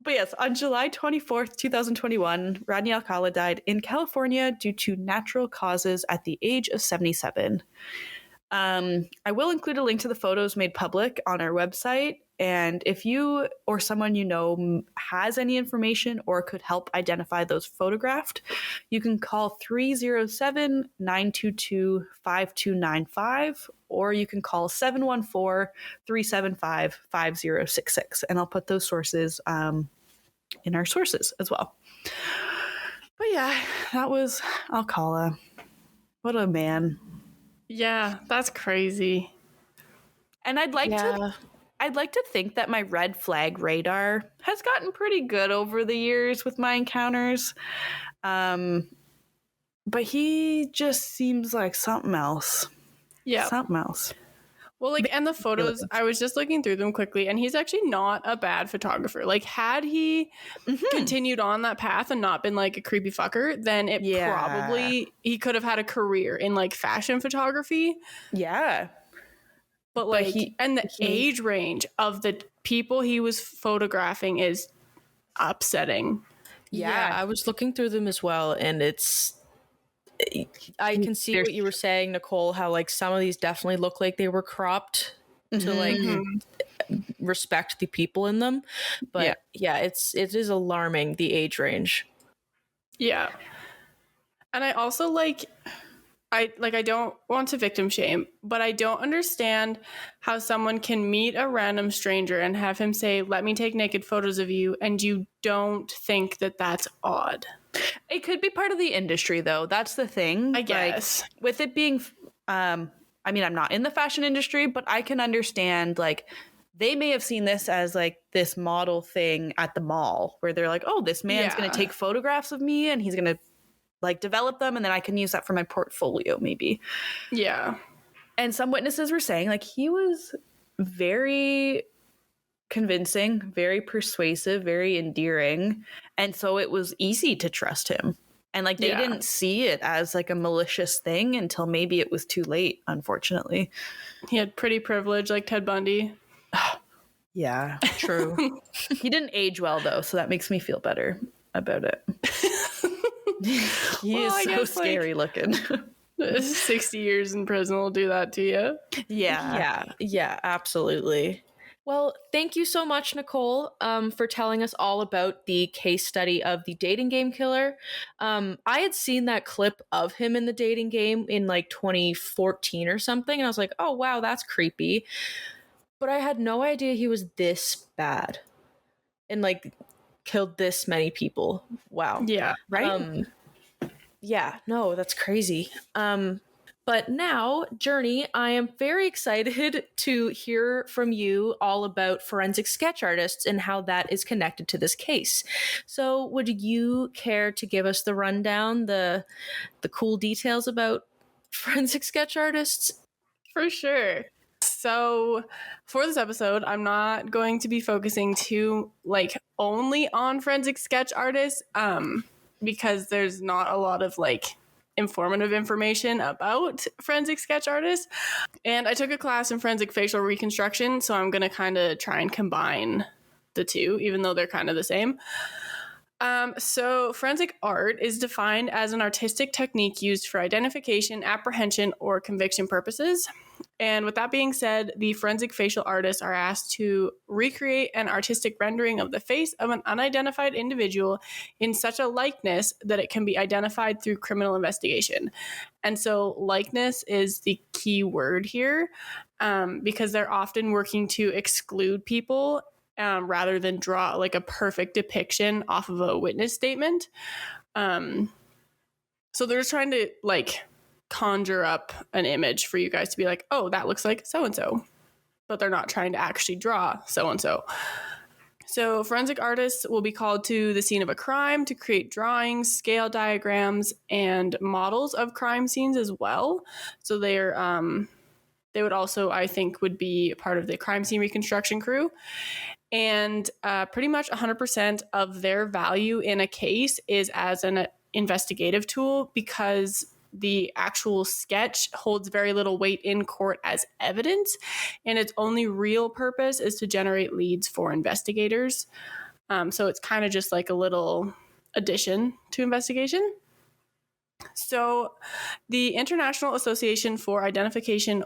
But yes, on July 24th, 2021, Rodney Alcala died in California due to natural causes at the age of 77. I will include a link to the photos made public on our website. And if you or someone you know has any information or could help identify those photographed, you can call 307-922-5295, or you can call 714-375-5066. And I'll put those sources in our sources as well. But yeah, that was Alcala. What a man. Yeah, that's crazy. And I'd like to think that my red flag radar has gotten pretty good over the years with my encounters. But he just seems like something else. Yeah. Something else. Well, like, and the photos, I was just looking through them quickly, and he's actually not a bad photographer. Like, had he continued on that path and not been, like, a creepy fucker, then he could have had a career in, like, fashion photography. Yeah. But, like, the age range of the people he was photographing is upsetting. Yeah, I was looking through them as well, and I can see what you were saying, Nicole, how like some of these definitely look like they were cropped to like respect the people in them. But it is alarming, the age range. Yeah. And I also I don't want to victim shame, but I don't understand how someone can meet a random stranger and have him say, "Let me take naked photos of you," and you don't think that that's odd. It could be part of the industry, though. That's the thing. I guess. Like, with it being, I mean, I'm not in the fashion industry, but I can understand, like, they may have seen this as, like, this model thing at the mall where they're like, oh, this man's going to take photographs of me and he's going to, like, develop them and then I can use that for my portfolio, maybe. Yeah. And some witnesses were saying, like, he was very convincing, very persuasive, very endearing. And so it was easy to trust him. And like they didn't see it as like a malicious thing until maybe it was too late, unfortunately. He had pretty privilege like Ted Bundy. Yeah, true. He didn't age well though, so that makes me feel better about it. He is so scary looking. 60 years in prison will do that to you. Yeah, absolutely. Well, thank you so much, Nicole, for telling us all about the case study of the dating game killer. I had seen that clip of him in the dating game in like 2014 or something, and I was like, oh, wow, that's creepy. But I had no idea he was this bad and like killed this many people. Wow. Yeah. Right? Yeah, no, that's crazy. But now, Journey, I am very excited to hear from you all about forensic sketch artists and how that is connected to this case. So would you care to give us the rundown, the cool details about forensic sketch artists? For sure. So for this episode, I'm not going to be focusing too like only on forensic sketch artists because there's not a lot of like informative information about forensic sketch artists. And I took a class in forensic facial reconstruction, so I'm going to kind of try and combine the two, even though they're kind of the same. So forensic art is defined as an artistic technique used for identification, apprehension, or conviction purposes. And with that being said, the forensic facial artists are asked to recreate an artistic rendering of the face of an unidentified individual in such a likeness that it can be identified through criminal investigation. And so likeness is the key word here because they're often working to exclude people rather than draw like a perfect depiction off of a witness statement. So they're just trying to like conjure up an image for you guys to be like, oh, that looks like so-and-so. But they're not trying to actually draw so-and-so. So forensic artists will be called to the scene of a crime to create drawings, scale diagrams, and models of crime scenes as well. So they would also, I think, would be part of the crime scene reconstruction crew. And pretty much 100% of their value in a case is as an investigative tool because the actual sketch holds very little weight in court as evidence, and its only real purpose is to generate leads for investigators. So it's kind of just like a little addition to investigation. So the International Association for Identification,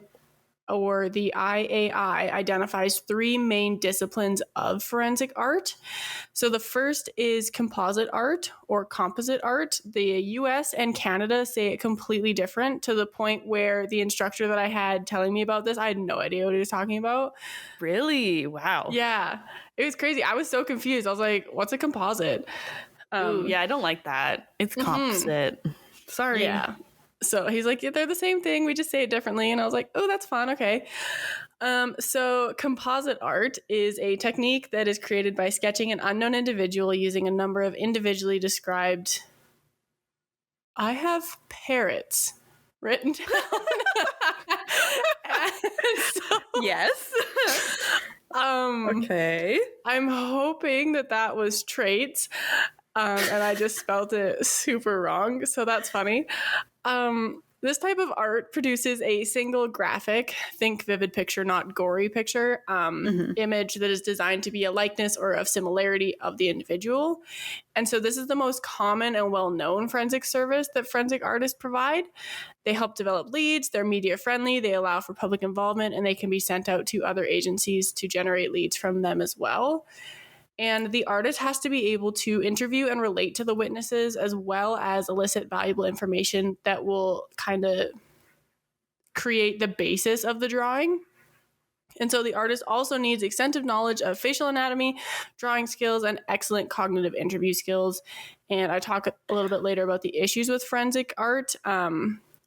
or the IAI, identifies three main disciplines of forensic art. So the first is composite art or composite art. The US and Canada say it completely different, to the point where the instructor that I had telling me about this, I had no idea what he was talking about. Really? Wow. Yeah, it was crazy. I was so confused. I was like, what's a composite? Yeah, I don't like that. It's composite. Sorry. Yeah. So he's like, yeah, they're the same thing. We just say it differently. And I was like, oh, that's fun. Okay. So composite art is a technique that is created by sketching an unknown individual using a number of individually described. I have parrots written down. Yes. Okay. I'm hoping that was traits. And I just spelled it super wrong. So that's funny. This type of art produces a single graphic, think vivid picture, not gory picture, image that is designed to be a likeness or a similarity of the individual. And so this is the most common and well-known forensic service that forensic artists provide. They help develop leads, they're media friendly, they allow for public involvement, and they can be sent out to other agencies to generate leads from them as well. And the artist has to be able to interview and relate to the witnesses, as well as elicit valuable information that will kind of create the basis of the drawing. And so the artist also needs extensive knowledge of facial anatomy, drawing skills, and excellent cognitive interview skills. And I talk a little bit later about the issues with forensic art.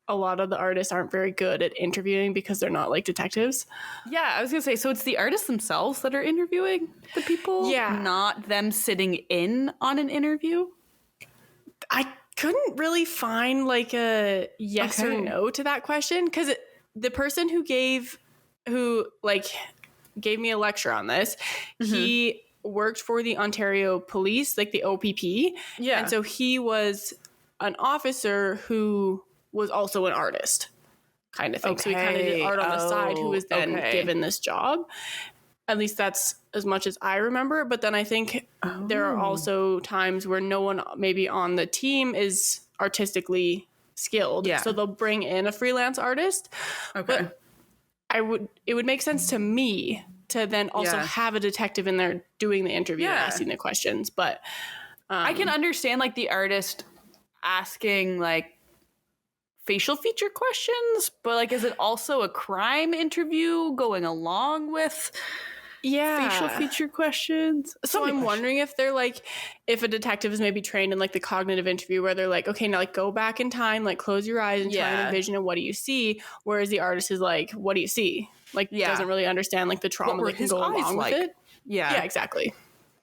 A lot of the artists aren't very good at interviewing because they're not like detectives. Yeah, I was going to say, so it's the artists themselves that are interviewing the people? Yeah. Not them sitting in on an interview? I couldn't really find like a yes or no to that question, because the person who gave me a lecture on this. He worked for the Ontario Police, like the OPP. Yeah. And so he was an officer who was also an artist kind of thing. So he kind of did art on the side, who was then given this job. At least that's as much as I remember. But then I think there are also times where no one maybe on the team is artistically skilled. Yeah. So they'll bring in a freelance artist. Okay. But it would make sense to me to then also have a detective in there doing the interview and asking the questions. But I can understand like the artist asking like facial feature questions, but like, is it also a crime interview going along with facial feature questions? So I'm wondering if they're like, if a detective is maybe trained in like the cognitive interview where they're like, okay, now like go back in time, like close your eyes and try and envision and what do you see? Whereas the artist is like, what do you see? Like doesn't really understand like the trauma that can go along with it. Yeah, exactly.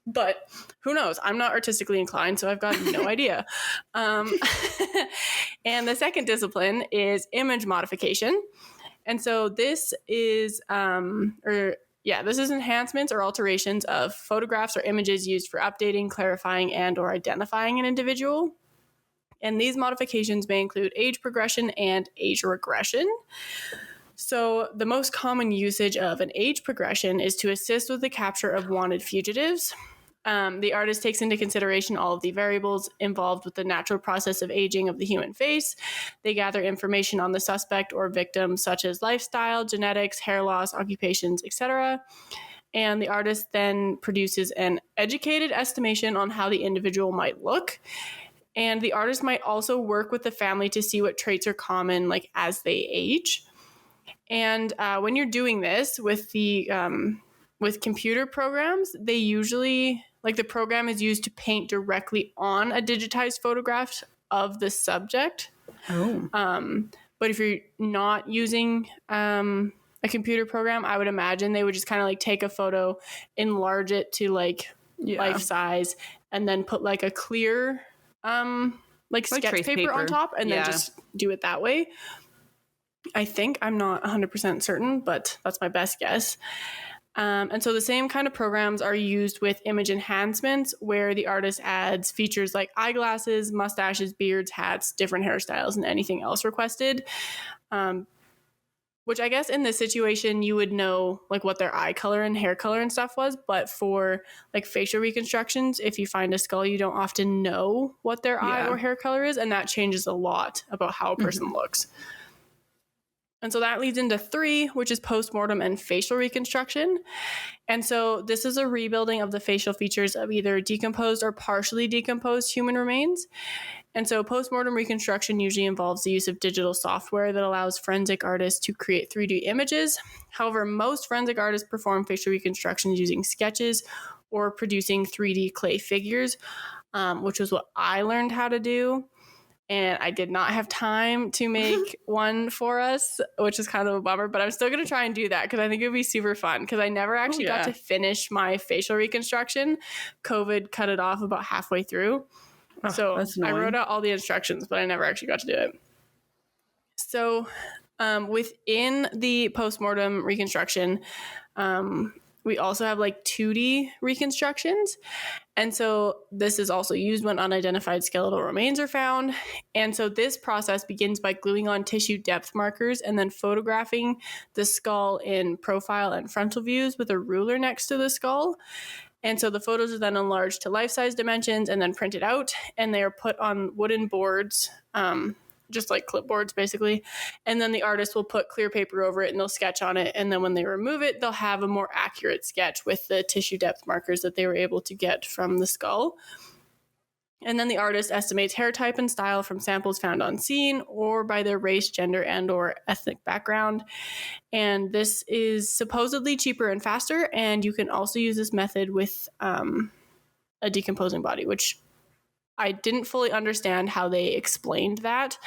But who knows? I'm not artistically inclined, so I've got no idea. And the second discipline is image modification. And so this is, this is enhancements or alterations of photographs or images used for updating, clarifying, and or identifying an individual. And these modifications may include age progression and age regression. So the most common usage of an age progression is to assist with the capture of wanted fugitives. The artist takes into consideration all of the variables involved with the natural process of aging of the human face. They gather information on the suspect or victim, such as lifestyle, genetics, hair loss, occupations, etc. And the artist then produces an educated estimation on how the individual might look. And the artist might also work with the family to see what traits are common, like as they age. And when you're doing this with the with computer programs, they usually, like the program is used to paint directly on a digitized photograph of the subject. But if you're not using a computer program, I would imagine they would just kind of like take a photo, enlarge it to like life size, and then put like a clear like sketch paper on top, and then just do it that way. I think. I'm not 100% certain, but that's my best guess. And so the same kind of programs are used with image enhancements, where the artist adds features like eyeglasses, mustaches, beards, hats, different hairstyles, and anything else requested. Which I guess in this situation, you would know like what their eye color and hair color and stuff was. But for like facial reconstructions, if you find a skull, you don't often know what their eye or hair color is. And that changes a lot about how a person looks. And so that leads into 3, which is postmortem and facial reconstruction. And so this is a rebuilding of the facial features of either decomposed or partially decomposed human remains. And so postmortem reconstruction usually involves the use of digital software that allows forensic artists to create 3D images. However, most forensic artists perform facial reconstructions using sketches or producing 3D clay figures, which was what I learned how to do. And I did not have time to make one for us, which is kind of a bummer, but I'm still going to try and do that because I think it would be super fun, because I never actually got to finish my facial reconstruction. COVID cut it off about halfway through. So I wrote out all the instructions, but I never actually got to do it. So within the postmortem reconstruction, we also have like 2D reconstructions. And so this is also used when unidentified skeletal remains are found. And so this process begins by gluing on tissue depth markers and then photographing the skull in profile and frontal views with a ruler next to the skull. And so the photos are then enlarged to life-size dimensions and then printed out, and they are put on wooden boards, just like clipboards basically. And then the artist will put clear paper over it and they'll sketch on it. And then when they remove it, they'll have a more accurate sketch with the tissue depth markers that they were able to get from the skull. And then the artist estimates hair type and style from samples found on scene or by their race, gender, and or ethnic background. And this is supposedly cheaper and faster. And you can also use this method with a decomposing body, which I didn't fully understand how they explained that,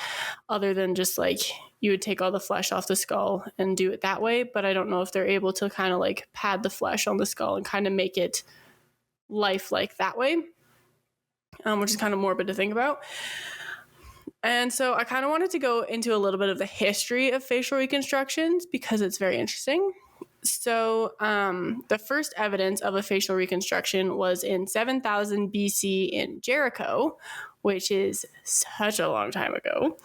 other than just like you would take all the flesh off the skull and do it that way. But I don't know if they're able to kind of like pad the flesh on the skull and kind of make it lifelike that way, which is kind of morbid to think about. And so I kind of wanted to go into a little bit of the history of facial reconstructions because it's very interesting. So the first evidence of a facial reconstruction was in 7000 BC in Jericho, which is such a long time ago.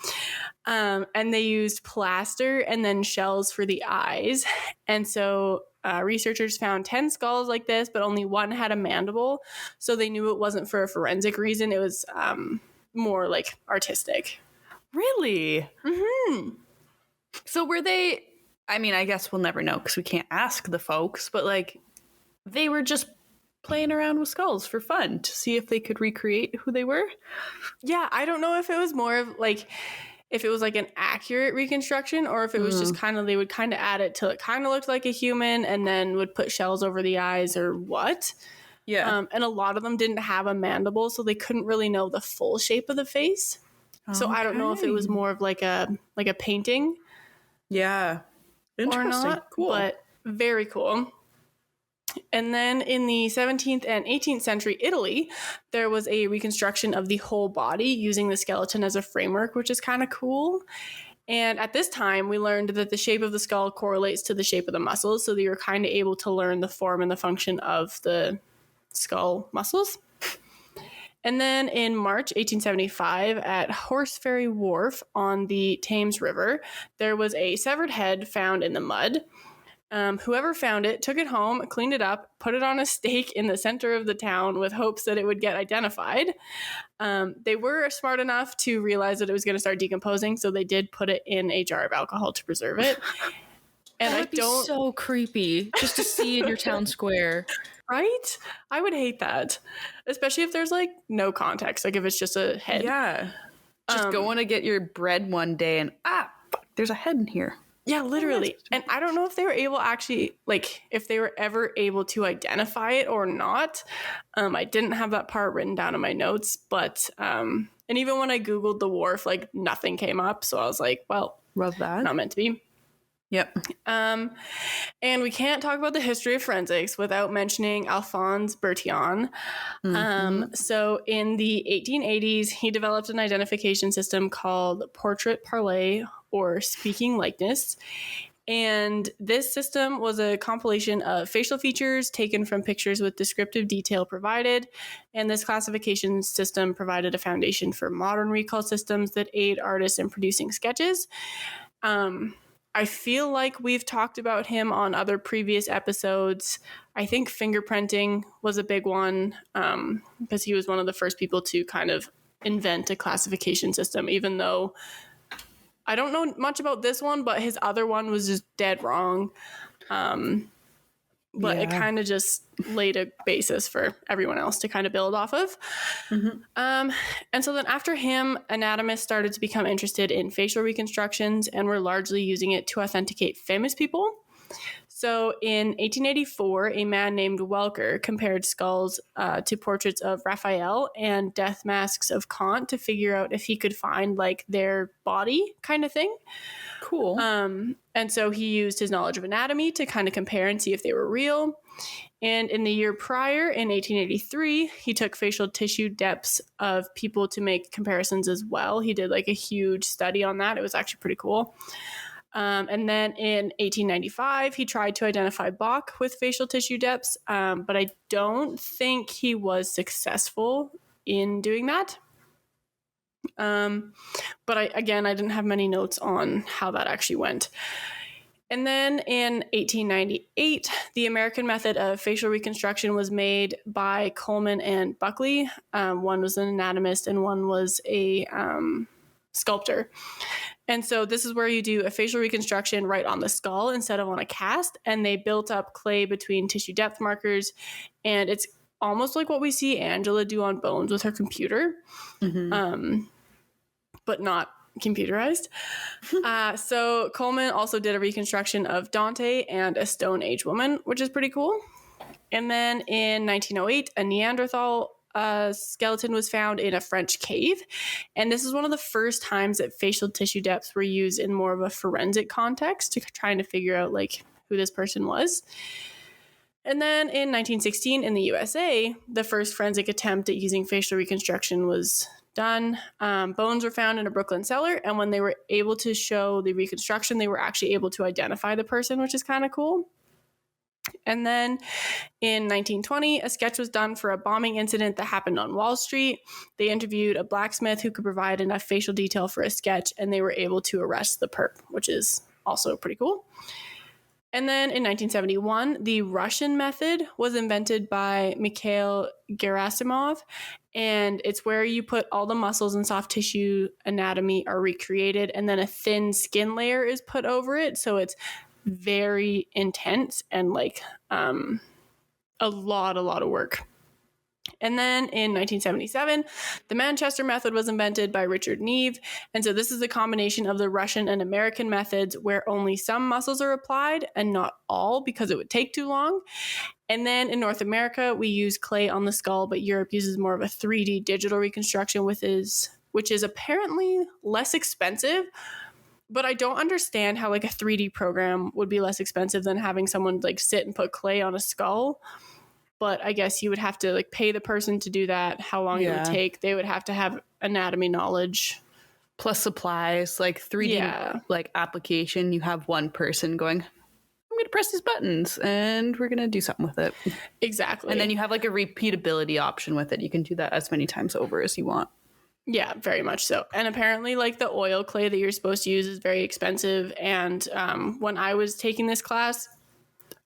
And they used plaster and then shells for the eyes. And so researchers found 10 skulls like this, but only one had a mandible. So they knew it wasn't for a forensic reason. It was more like artistic. Really? Mm-hmm. So were they, I mean, I guess we'll never know because we can't ask the folks, but like they were just playing around with skulls for fun to see if they could recreate who they were? Yeah, I don't know if it was more of like, if it was like an accurate reconstruction or if it was just kind of, they would kind of add it till it kind of looked like a human and then would put shells over the eyes or what. Yeah. And a lot of them didn't have a mandible, so they couldn't really know the full shape of the face. So I don't know if it was more of like a painting. Yeah. Interesting. Or not, cool. But very cool. And then in the 17th and 18th century Italy, there was a reconstruction of the whole body using the skeleton as a framework, which is kind of cool. And at this time, we learned that the shape of the skull correlates to the shape of the muscles, so that you were kind of able to learn the form and the function of the skull muscles. And then in March 1875, at Horse Ferry Wharf on the Thames River, there was a severed head found in the mud. Whoever found it took it home, cleaned it up, put it on a stake in the center of the town with hopes that it would get identified. They were smart enough to realize that it was going to start decomposing, so they did put it in a jar of alcohol to preserve it. And that would be so creepy just to see in your town square. Right? I would hate that. Especially if there's like no context. Like if it's just a head. Yeah. Just going to get your bread one day and fuck, there's a head in here. Yeah, literally. And I don't know if they were able actually, like, if they were ever able to identify it or not. I didn't have that part written down in my notes, but, and even when I Googled the wharf, like, nothing came up. So I was like, well, love that. Not meant to be. Yep. And we can't talk about the history of forensics without mentioning Alphonse Bertillon. So in the 1880s, he developed an identification system called Portrait Parler, or speaking likeness. And this system was a compilation of facial features taken from pictures with descriptive detail provided. And this classification system provided a foundation for modern recall systems that aid artists in producing sketches. I feel like we've talked about him on other previous episodes. I think fingerprinting was a big one because he was one of the first people to kind of invent a classification system, even though I don't know much about this one, but his other one was just dead wrong. But it kind of just laid a basis for everyone else to kind of build off of. And so then after him, anatomists started to become interested in facial reconstructions and were largely using it to authenticate famous people. So in 1884, a man named Welker compared skulls to portraits of Raphael and death masks of Kant to figure out if he could find like their body kind of thing. Cool. And so he used his knowledge of anatomy to kind of compare and see if they were real. And in the year prior, in 1883, he took facial tissue depths of people to make comparisons as well. He did like a huge study on that. It was actually pretty cool. And then in 1895, he tried to identify Bach with facial tissue depths, but I don't think he was successful in doing that. But I didn't have many notes on how that actually went. And then in 1898, the American method of facial reconstruction was made by Coleman and Buckley. One was an anatomist and one was a sculptor. And so this is where you do a facial reconstruction right on the skull instead of on a cast. And they built up clay between tissue depth markers. And it's almost like what we see Angela do on bones with her computer, but not computerized. So Coleman also did a reconstruction of Dante and a Stone Age woman, which is pretty cool. And then in 1908, a Neanderthal skeleton was found in a French cave. And this is one of the first times that facial tissue depths were used in more of a forensic context to trying to figure out like who this person was. And then in 1916 in the USA, the first forensic attempt at using facial reconstruction was done. Bones were found in a Brooklyn cellar. And when they were able to show the reconstruction, they were actually able to identify the person, which is kind of cool. And then in 1920, a sketch was done for a bombing incident that happened on Wall Street. They interviewed a blacksmith who could provide enough facial detail for a sketch, and they were able to arrest the perp, which is also pretty cool. And then in 1971, the Russian method was invented by Mikhail Gerasimov, and it's where you put all the muscles and soft tissue anatomy are recreated, and then a thin skin layer is put over it, so it's very intense and like a lot of work. And then in 1977, the Manchester method was invented by Richard Neve. And so this is a combination of the Russian and American methods where only some muscles are applied and not all because it would take too long. And then in North America, we use clay on the skull, but Europe uses more of a 3D digital reconstruction, which is apparently less expensive. But I don't understand how like a 3D program would be less expensive than having someone like sit and put clay on a skull. But I guess you would have to like pay the person to do that, how long it would take. They would have to have anatomy knowledge. Plus supplies, like 3D like application. You have one person going, I'm going to press these buttons and we're going to do something with it. Exactly. And then you have like a repeatability option with it. You can do that as many times over as you want. Yeah, very much so. And apparently like the oil clay that you're supposed to use is very expensive. And when I was taking this class,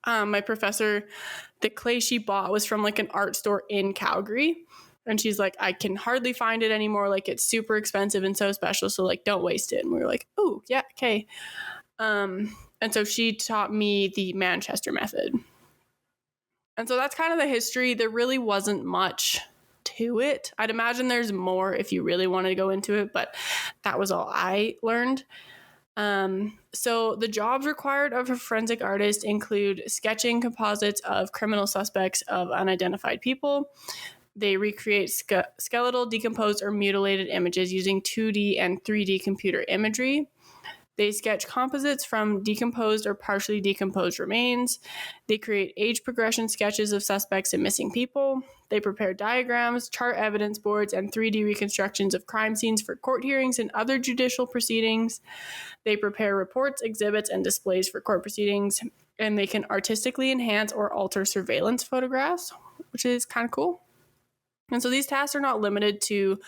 my professor, the clay she bought was from like an art store in Calgary. And she's like, I can hardly find it anymore. Like it's super expensive and so special. So like, don't waste it. And we were like, oh yeah, okay. And so she taught me the Manchester method. And so that's kind of the history. There really wasn't much to it. I'd imagine there's more if you really wanted to go into it, but that was all I learned. So the jobs required of a forensic artist include sketching composites of criminal suspects of unidentified people. They recreate skeletal, decomposed, or mutilated images using 2D and 3D computer imagery. They sketch composites from decomposed or partially decomposed remains. They create age progression sketches of suspects and missing people. They prepare diagrams, chart evidence boards, and 3D reconstructions of crime scenes for court hearings and other judicial proceedings. They prepare reports, exhibits, and displays for court proceedings. And they can artistically enhance or alter surveillance photographs, which is kind of cool. And so these tasks are not limited to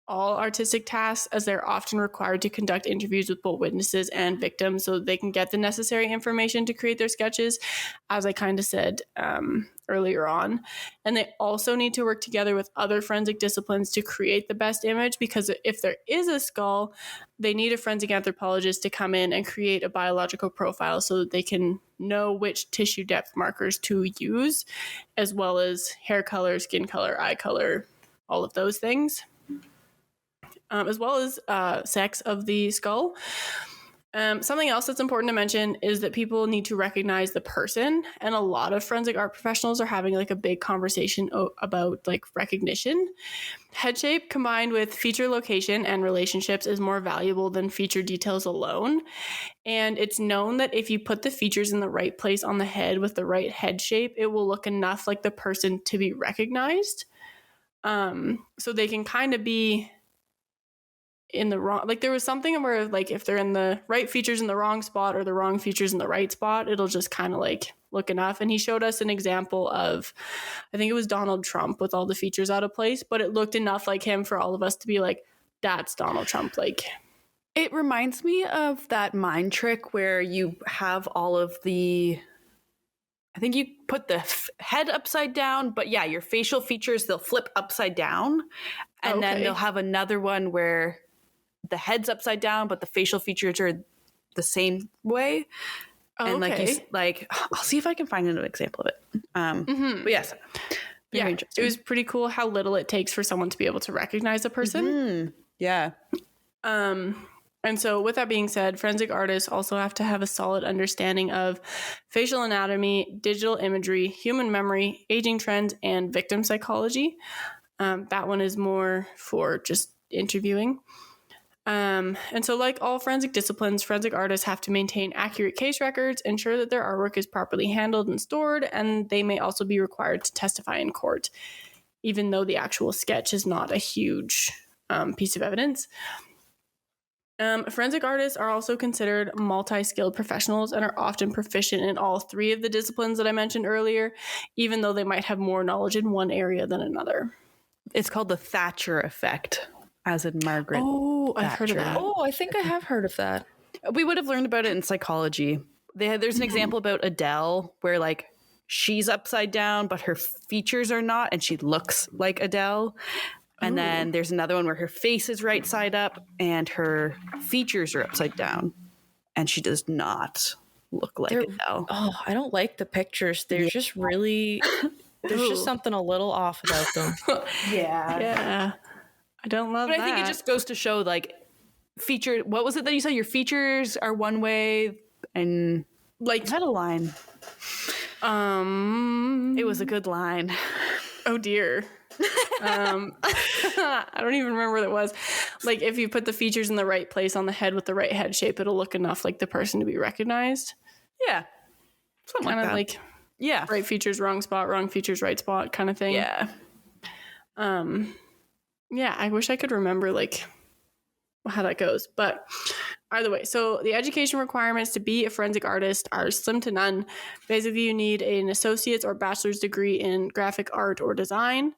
all artistic tasks, as they're often required to conduct interviews with both witnesses and victims so they can get the necessary information to create their sketches, as I kind of said earlier on. And they also need to work together with other forensic disciplines to create the best image, because if there is a skull, they need a forensic anthropologist to come in and create a biological profile so that they can know which tissue depth markers to use, as well as hair color, skin color, eye color, all of those things. As well as sex of the skull. Something else that's important to mention is that people need to recognize the person, and a lot of forensic art professionals are having like a big conversation about like recognition. Head shape combined with feature location and relationships is more valuable than feature details alone. And it's known that if you put the features in the right place on the head with the right head shape, it will look enough like the person to be recognized. So they can kind of be in the wrong, like there was something where like if they're in the right features in the wrong spot or the wrong features in the right spot, it'll just kind of like look enough. And he showed us an example of, I think it was Donald Trump with all the features out of place, but it looked enough like him for all of us to be like, that's Donald Trump. Like, it reminds me of that mind trick where you have all of the, I think you put the head upside down, but yeah, your facial features, they'll flip upside down. And then they'll have another one where the head's upside down, but the facial features are the same way. And like I'll see if I can find an example of it. But yes, yeah, it was pretty cool how little it takes for someone to be able to recognize a person. Yeah. And so with that being said, forensic artists also have to have a solid understanding of facial anatomy, digital imagery, human memory, aging trends, and victim psychology. That one is more for just interviewing. And so like all forensic disciplines, forensic artists have to maintain accurate case records, ensure that their artwork is properly handled and stored, and they may also be required to testify in court, even though the actual sketch is not a huge piece of evidence. Forensic artists are also considered multi-skilled professionals and are often proficient in all three of the disciplines that I mentioned earlier, even though they might have more knowledge in one area than another. It's called the Thatcher effect, as in Margaret. Oh, I've heard of that. Oh, I think I have heard of that. We would have learned about it in psychology. There's an example about Adele where like she's upside down, but her features are not, and she looks like Adele. And then there's another one where her face is right side up and her features are upside down, and she does not look like Adele. Oh, I don't like the pictures. They're just really, there's just something a little off about them. Yeah. I don't love that. But I think it just goes to show like what was it that you said? Your features are one way, and like, is that a line? It was a good line. Oh dear. I don't even remember what it was. Like, if you put the features in the right place on the head with the right head shape, it'll look enough like the person to be recognized. Yeah. Something kind like of that. like, yeah, right features, wrong spot, wrong features, right spot kind of thing. Yeah. Yeah, I wish I could remember like how that goes, but either way. So the education requirements to be a forensic artist are slim to none. Basically, you need an associate's or bachelor's degree in graphic art or design.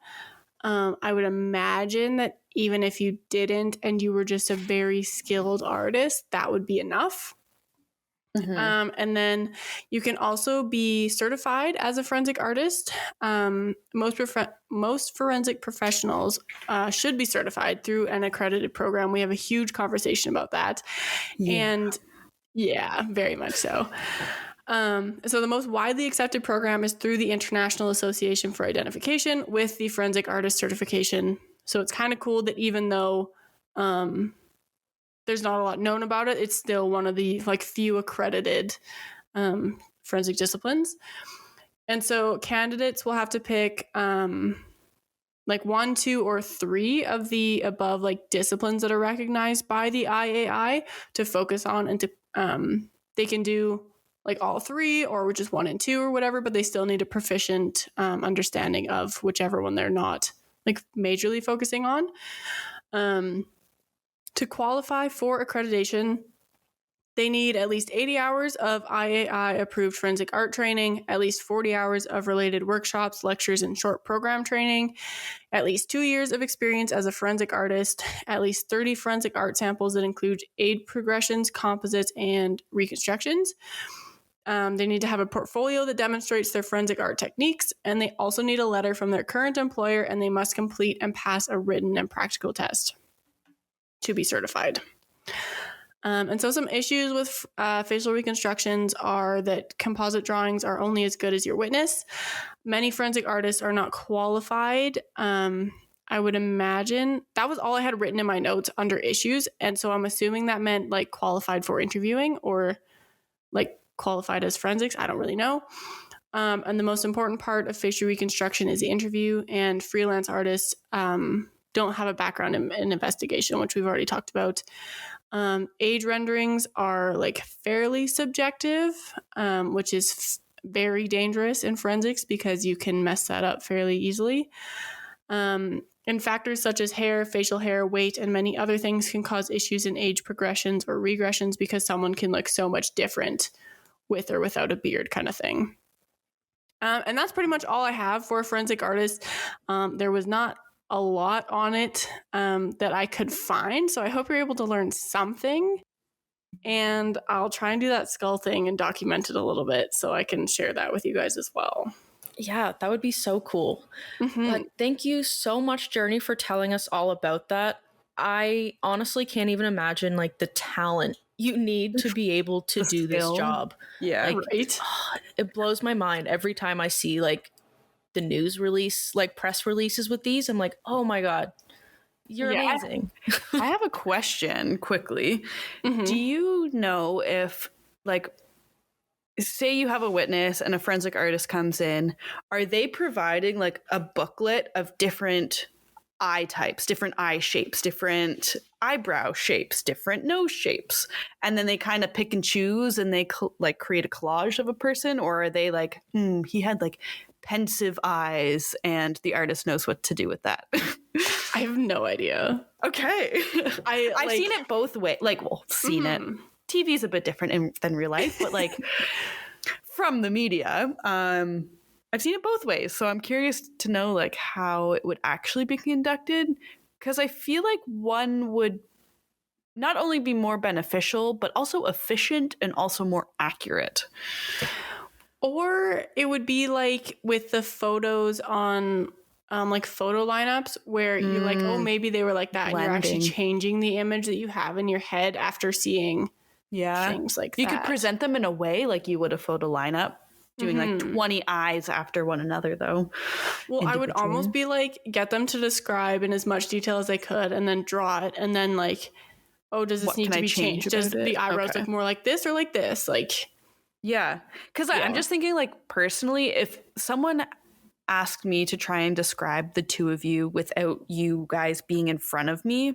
I would imagine that even if you didn't and you were just a very skilled artist, that would be enough. Mm-hmm. And then you can also be certified as a forensic artist. Most forensic professionals should be certified through an accredited program. We have a huge conversation about that. Yeah. And yeah, very much so. So the most widely accepted program is through the International Association for Identification with the Forensic Artist Certification. So it's kind of cool that even though there's not a lot known about it, it's still one of the like few accredited forensic disciplines. And so candidates will have to pick like 1, 2, or 3 of the above like disciplines that are recognized by the IAI to focus on, and to they can do like all 3 or just 1 and 2 or whatever, but they still need a proficient understanding of whichever one they're not like majorly focusing on. To qualify for accreditation, they need at least 80 hours of IAI-approved forensic art training, at least 40 hours of related workshops, lectures, and short program training, at least 2 years of experience as a forensic artist, at least 30 forensic art samples that include aid progressions, composites, and reconstructions. They need to have a portfolio that demonstrates their forensic art techniques, and they also need a letter from their current employer, and they must complete and pass a written and practical test to be certified. And so some issues with facial reconstructions are that composite drawings are only as good as your witness. Many forensic artists are not qualified. I would imagine that was all I had written in my notes under issues. And so I'm assuming that meant like qualified for interviewing or like qualified as forensics. I don't really know. And the most important part of facial reconstruction is the interview, and freelance artists don't have a background in investigation, which we've already talked about. Age renderings are like fairly subjective, which is very dangerous in forensics because you can mess that up fairly easily. And factors such as hair, facial hair, weight, and many other things can cause issues in age progressions or regressions because someone can look so much different with or without a beard kind of thing. And that's pretty much all I have for a forensic artist. There was not a lot on it that I could find, so I hope you're able to learn something. And I'll try and do that skull thing and document it a little bit so I can share that with you guys as well. Yeah, that would be so cool. Mm-hmm. But thank you so much, Journey, for telling us all about that. I honestly can't even imagine like the talent you need to be able to do this job. Yeah, like, right. It blows my mind every time I see like the news release, like press releases with these. I'm like, oh my God, you're amazing. I have a question quickly. Mm-hmm. Do you know if like, say you have a witness and a forensic artist comes in, are they providing like a booklet of different eye types, different eye shapes, different eyebrow shapes, different nose shapes, and then they kind of pick and choose and they like create a collage of a person? Or are they like, he had like pensive eyes, and the artist knows what to do with that. I have no idea. Okay. I've seen it both ways. Like, well, seen it. TV's a bit different than real life, but like from the media, I've seen it both ways. So I'm curious to know like how it would actually be conducted, because I feel like one would not only be more beneficial, but also efficient and also more accurate. Or it would be like with the photos on like photo lineups where you're like, oh, maybe they were like that. Blending. And you're actually changing the image that you have in your head after seeing things like that. You could present them in a way like you would a photo lineup, doing like 20 eyes after one another, though. Well, I would almost be like, get them to describe in as much detail as they could and then draw it. And then like, oh, does this need to be changed? Does the eyebrows look more like this or like this? Like, yeah. Because I'm just thinking like personally, if someone asked me to try and describe the two of you without you guys being in front of me,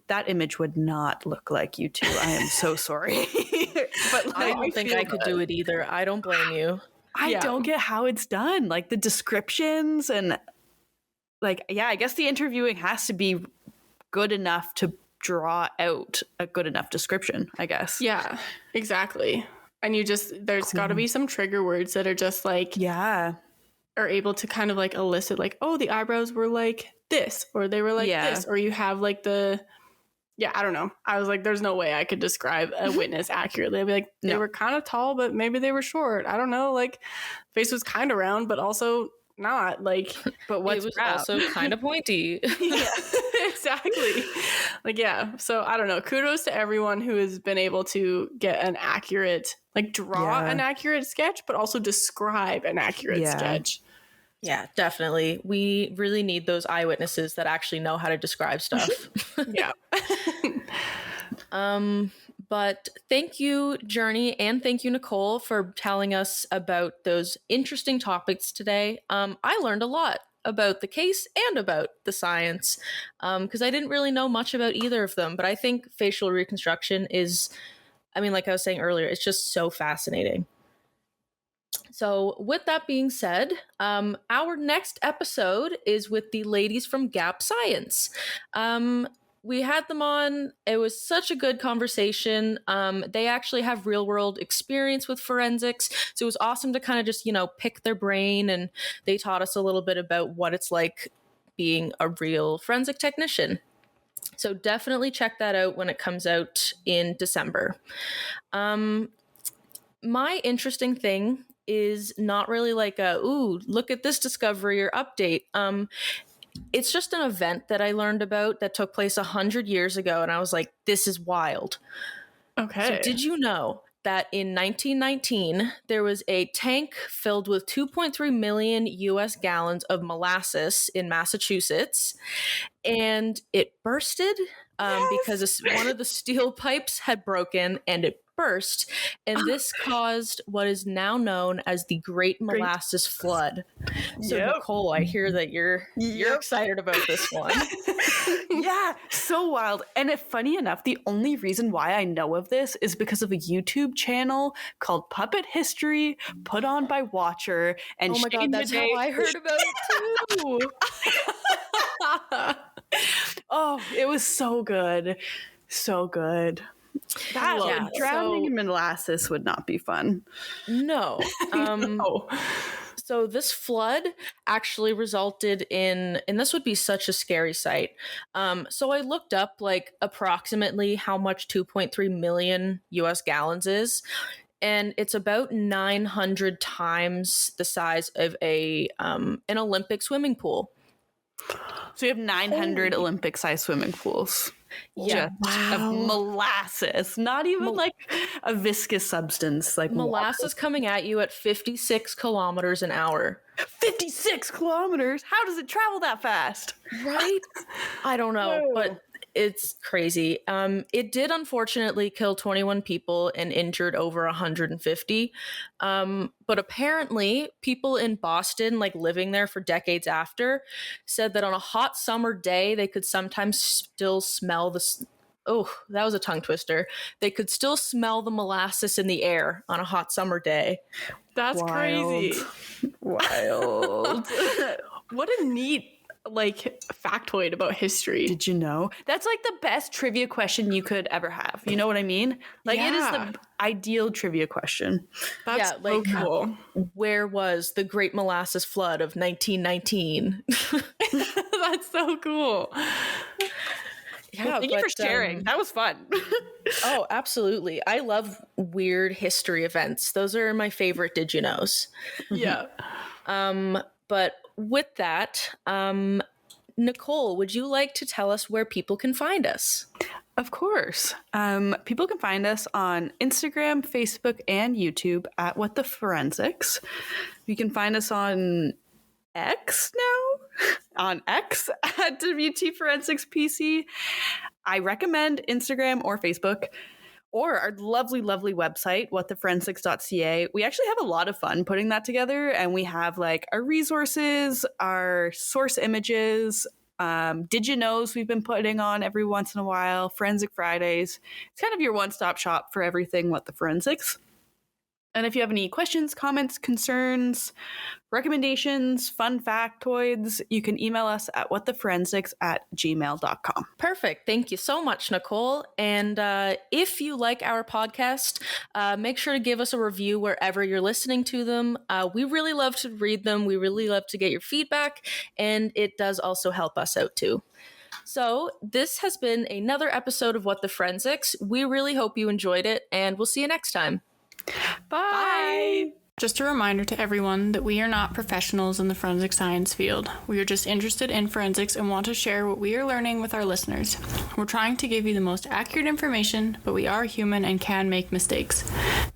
that image would not look like you two. I am so sorry. But like, I don't think I could do it either. I don't blame you. I don't get how it's done. Like the descriptions and like, I guess the interviewing has to be good enough to draw out a good enough description, I guess. Yeah, exactly. And there's got to be some trigger words that are just like, are able to kind of like elicit like, oh, the eyebrows were like this, or they were like this, or you have like I don't know. I was like, there's no way I could describe a witness accurately. I'd be like, they were kind of tall, but maybe they were short. I don't know. Like, face was kind of round, but also not. Like, but what's it was also kind of pointy. Yeah, exactly. Like, yeah. So I don't know. Kudos to everyone who has been able to get an accurate, like, draw an accurate sketch, but also describe an accurate sketch. Yeah, definitely. We really need those eyewitnesses that actually know how to describe stuff. Yeah. But thank you, Journey, and thank you, Nicole, for telling us about those interesting topics today. I learned a lot about the case and about the science, because I didn't really know much about either of them. But I think facial reconstruction is, I mean, like I was saying earlier, it's just so fascinating. So with that being said, our next episode is with the ladies from Gap Science. We had them on. It was such a good conversation. They actually have real world experience with forensics. So it was awesome to kind of just, pick their brain, and they taught us a little bit about what it's like being a real forensic technician. So definitely check that out when it comes out in December. My interesting thing is not really like look at this discovery or update. It's just an event that I learned about that took place 100 years ago, and I was like, this is wild. Okay. So did you know that in 1919, there was a tank filled with 2.3 million US gallons of molasses in Massachusetts, and it bursted because one of the steel pipes had broken, and it burst, and this caused what is now known as the Great Molasses Flood. So Nicole, I hear that you're excited about this one. Yeah, so wild. And funny enough, the only reason why I know of this is because of a YouTube channel called Puppet History, put on by Watcher. And oh my God, that's how I heard about it too. Oh, it was so good. So good. Drowning in molasses would not be fun. No. No. So this flood actually resulted in, and this would be such a scary sight. So I looked up like approximately how much 2.3 million US gallons is, and it's about 900 times the size of an Olympic swimming pool. So you have 900 Olympic-sized swimming pools. Yeah, of molasses, not even like a viscous substance like molasses water. Coming at you at 56 kilometers an hour. 56 kilometers? How does it travel that fast? Right? I don't know, but it's crazy. It did unfortunately kill 21 people and injured over 150. But apparently people in Boston, like living there for decades after, said that on a hot summer day, they could sometimes still smell oh, that was a tongue twister. They could still smell the molasses in the air on a hot summer day. That's crazy. Wild. What a neat factoid about history. Did you know? That's like the best trivia question you could ever have. You know what I mean? Like it is the ideal trivia question. That's so cool. Where was the Great Molasses Flood of 1919? That's so cool. Yeah, well, thank you for sharing. That was fun. Oh, absolutely. I love weird history events. Those are my favorite Did You Knows. Yeah. But with that, Nicole, would you like to tell us where people can find us? Of course. People can find us on Instagram, Facebook, and YouTube at What the Forensics. You can find us on X now? On X at WT Forensics PC. I recommend Instagram or Facebook. Or our lovely, lovely website, whattheforensics.ca. We actually have a lot of fun putting that together, and we have like our resources, our source images, Did You Knows we've been putting on every once in a while, Forensic Fridays. It's kind of your one-stop shop for everything What the Forensics. And if you have any questions, comments, concerns, recommendations, fun factoids, you can email us at whattheforensics@gmail.com. Perfect. Thank you so much, Nicole. And if you like our podcast, make sure to give us a review wherever you're listening to them. We really love to read them. We really love to get your feedback. And it does also help us out too. So this has been another episode of What the Forensics. We really hope you enjoyed it, and we'll see you next time. Bye. Just a reminder to everyone that we are not professionals in the forensic science field. We are just interested in forensics and want to share what we are learning with our listeners. We're trying to give you the most accurate information, but we are human and can make mistakes.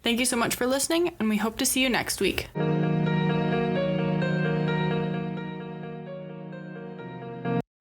Thank you so much for listening, and we hope to see you next week.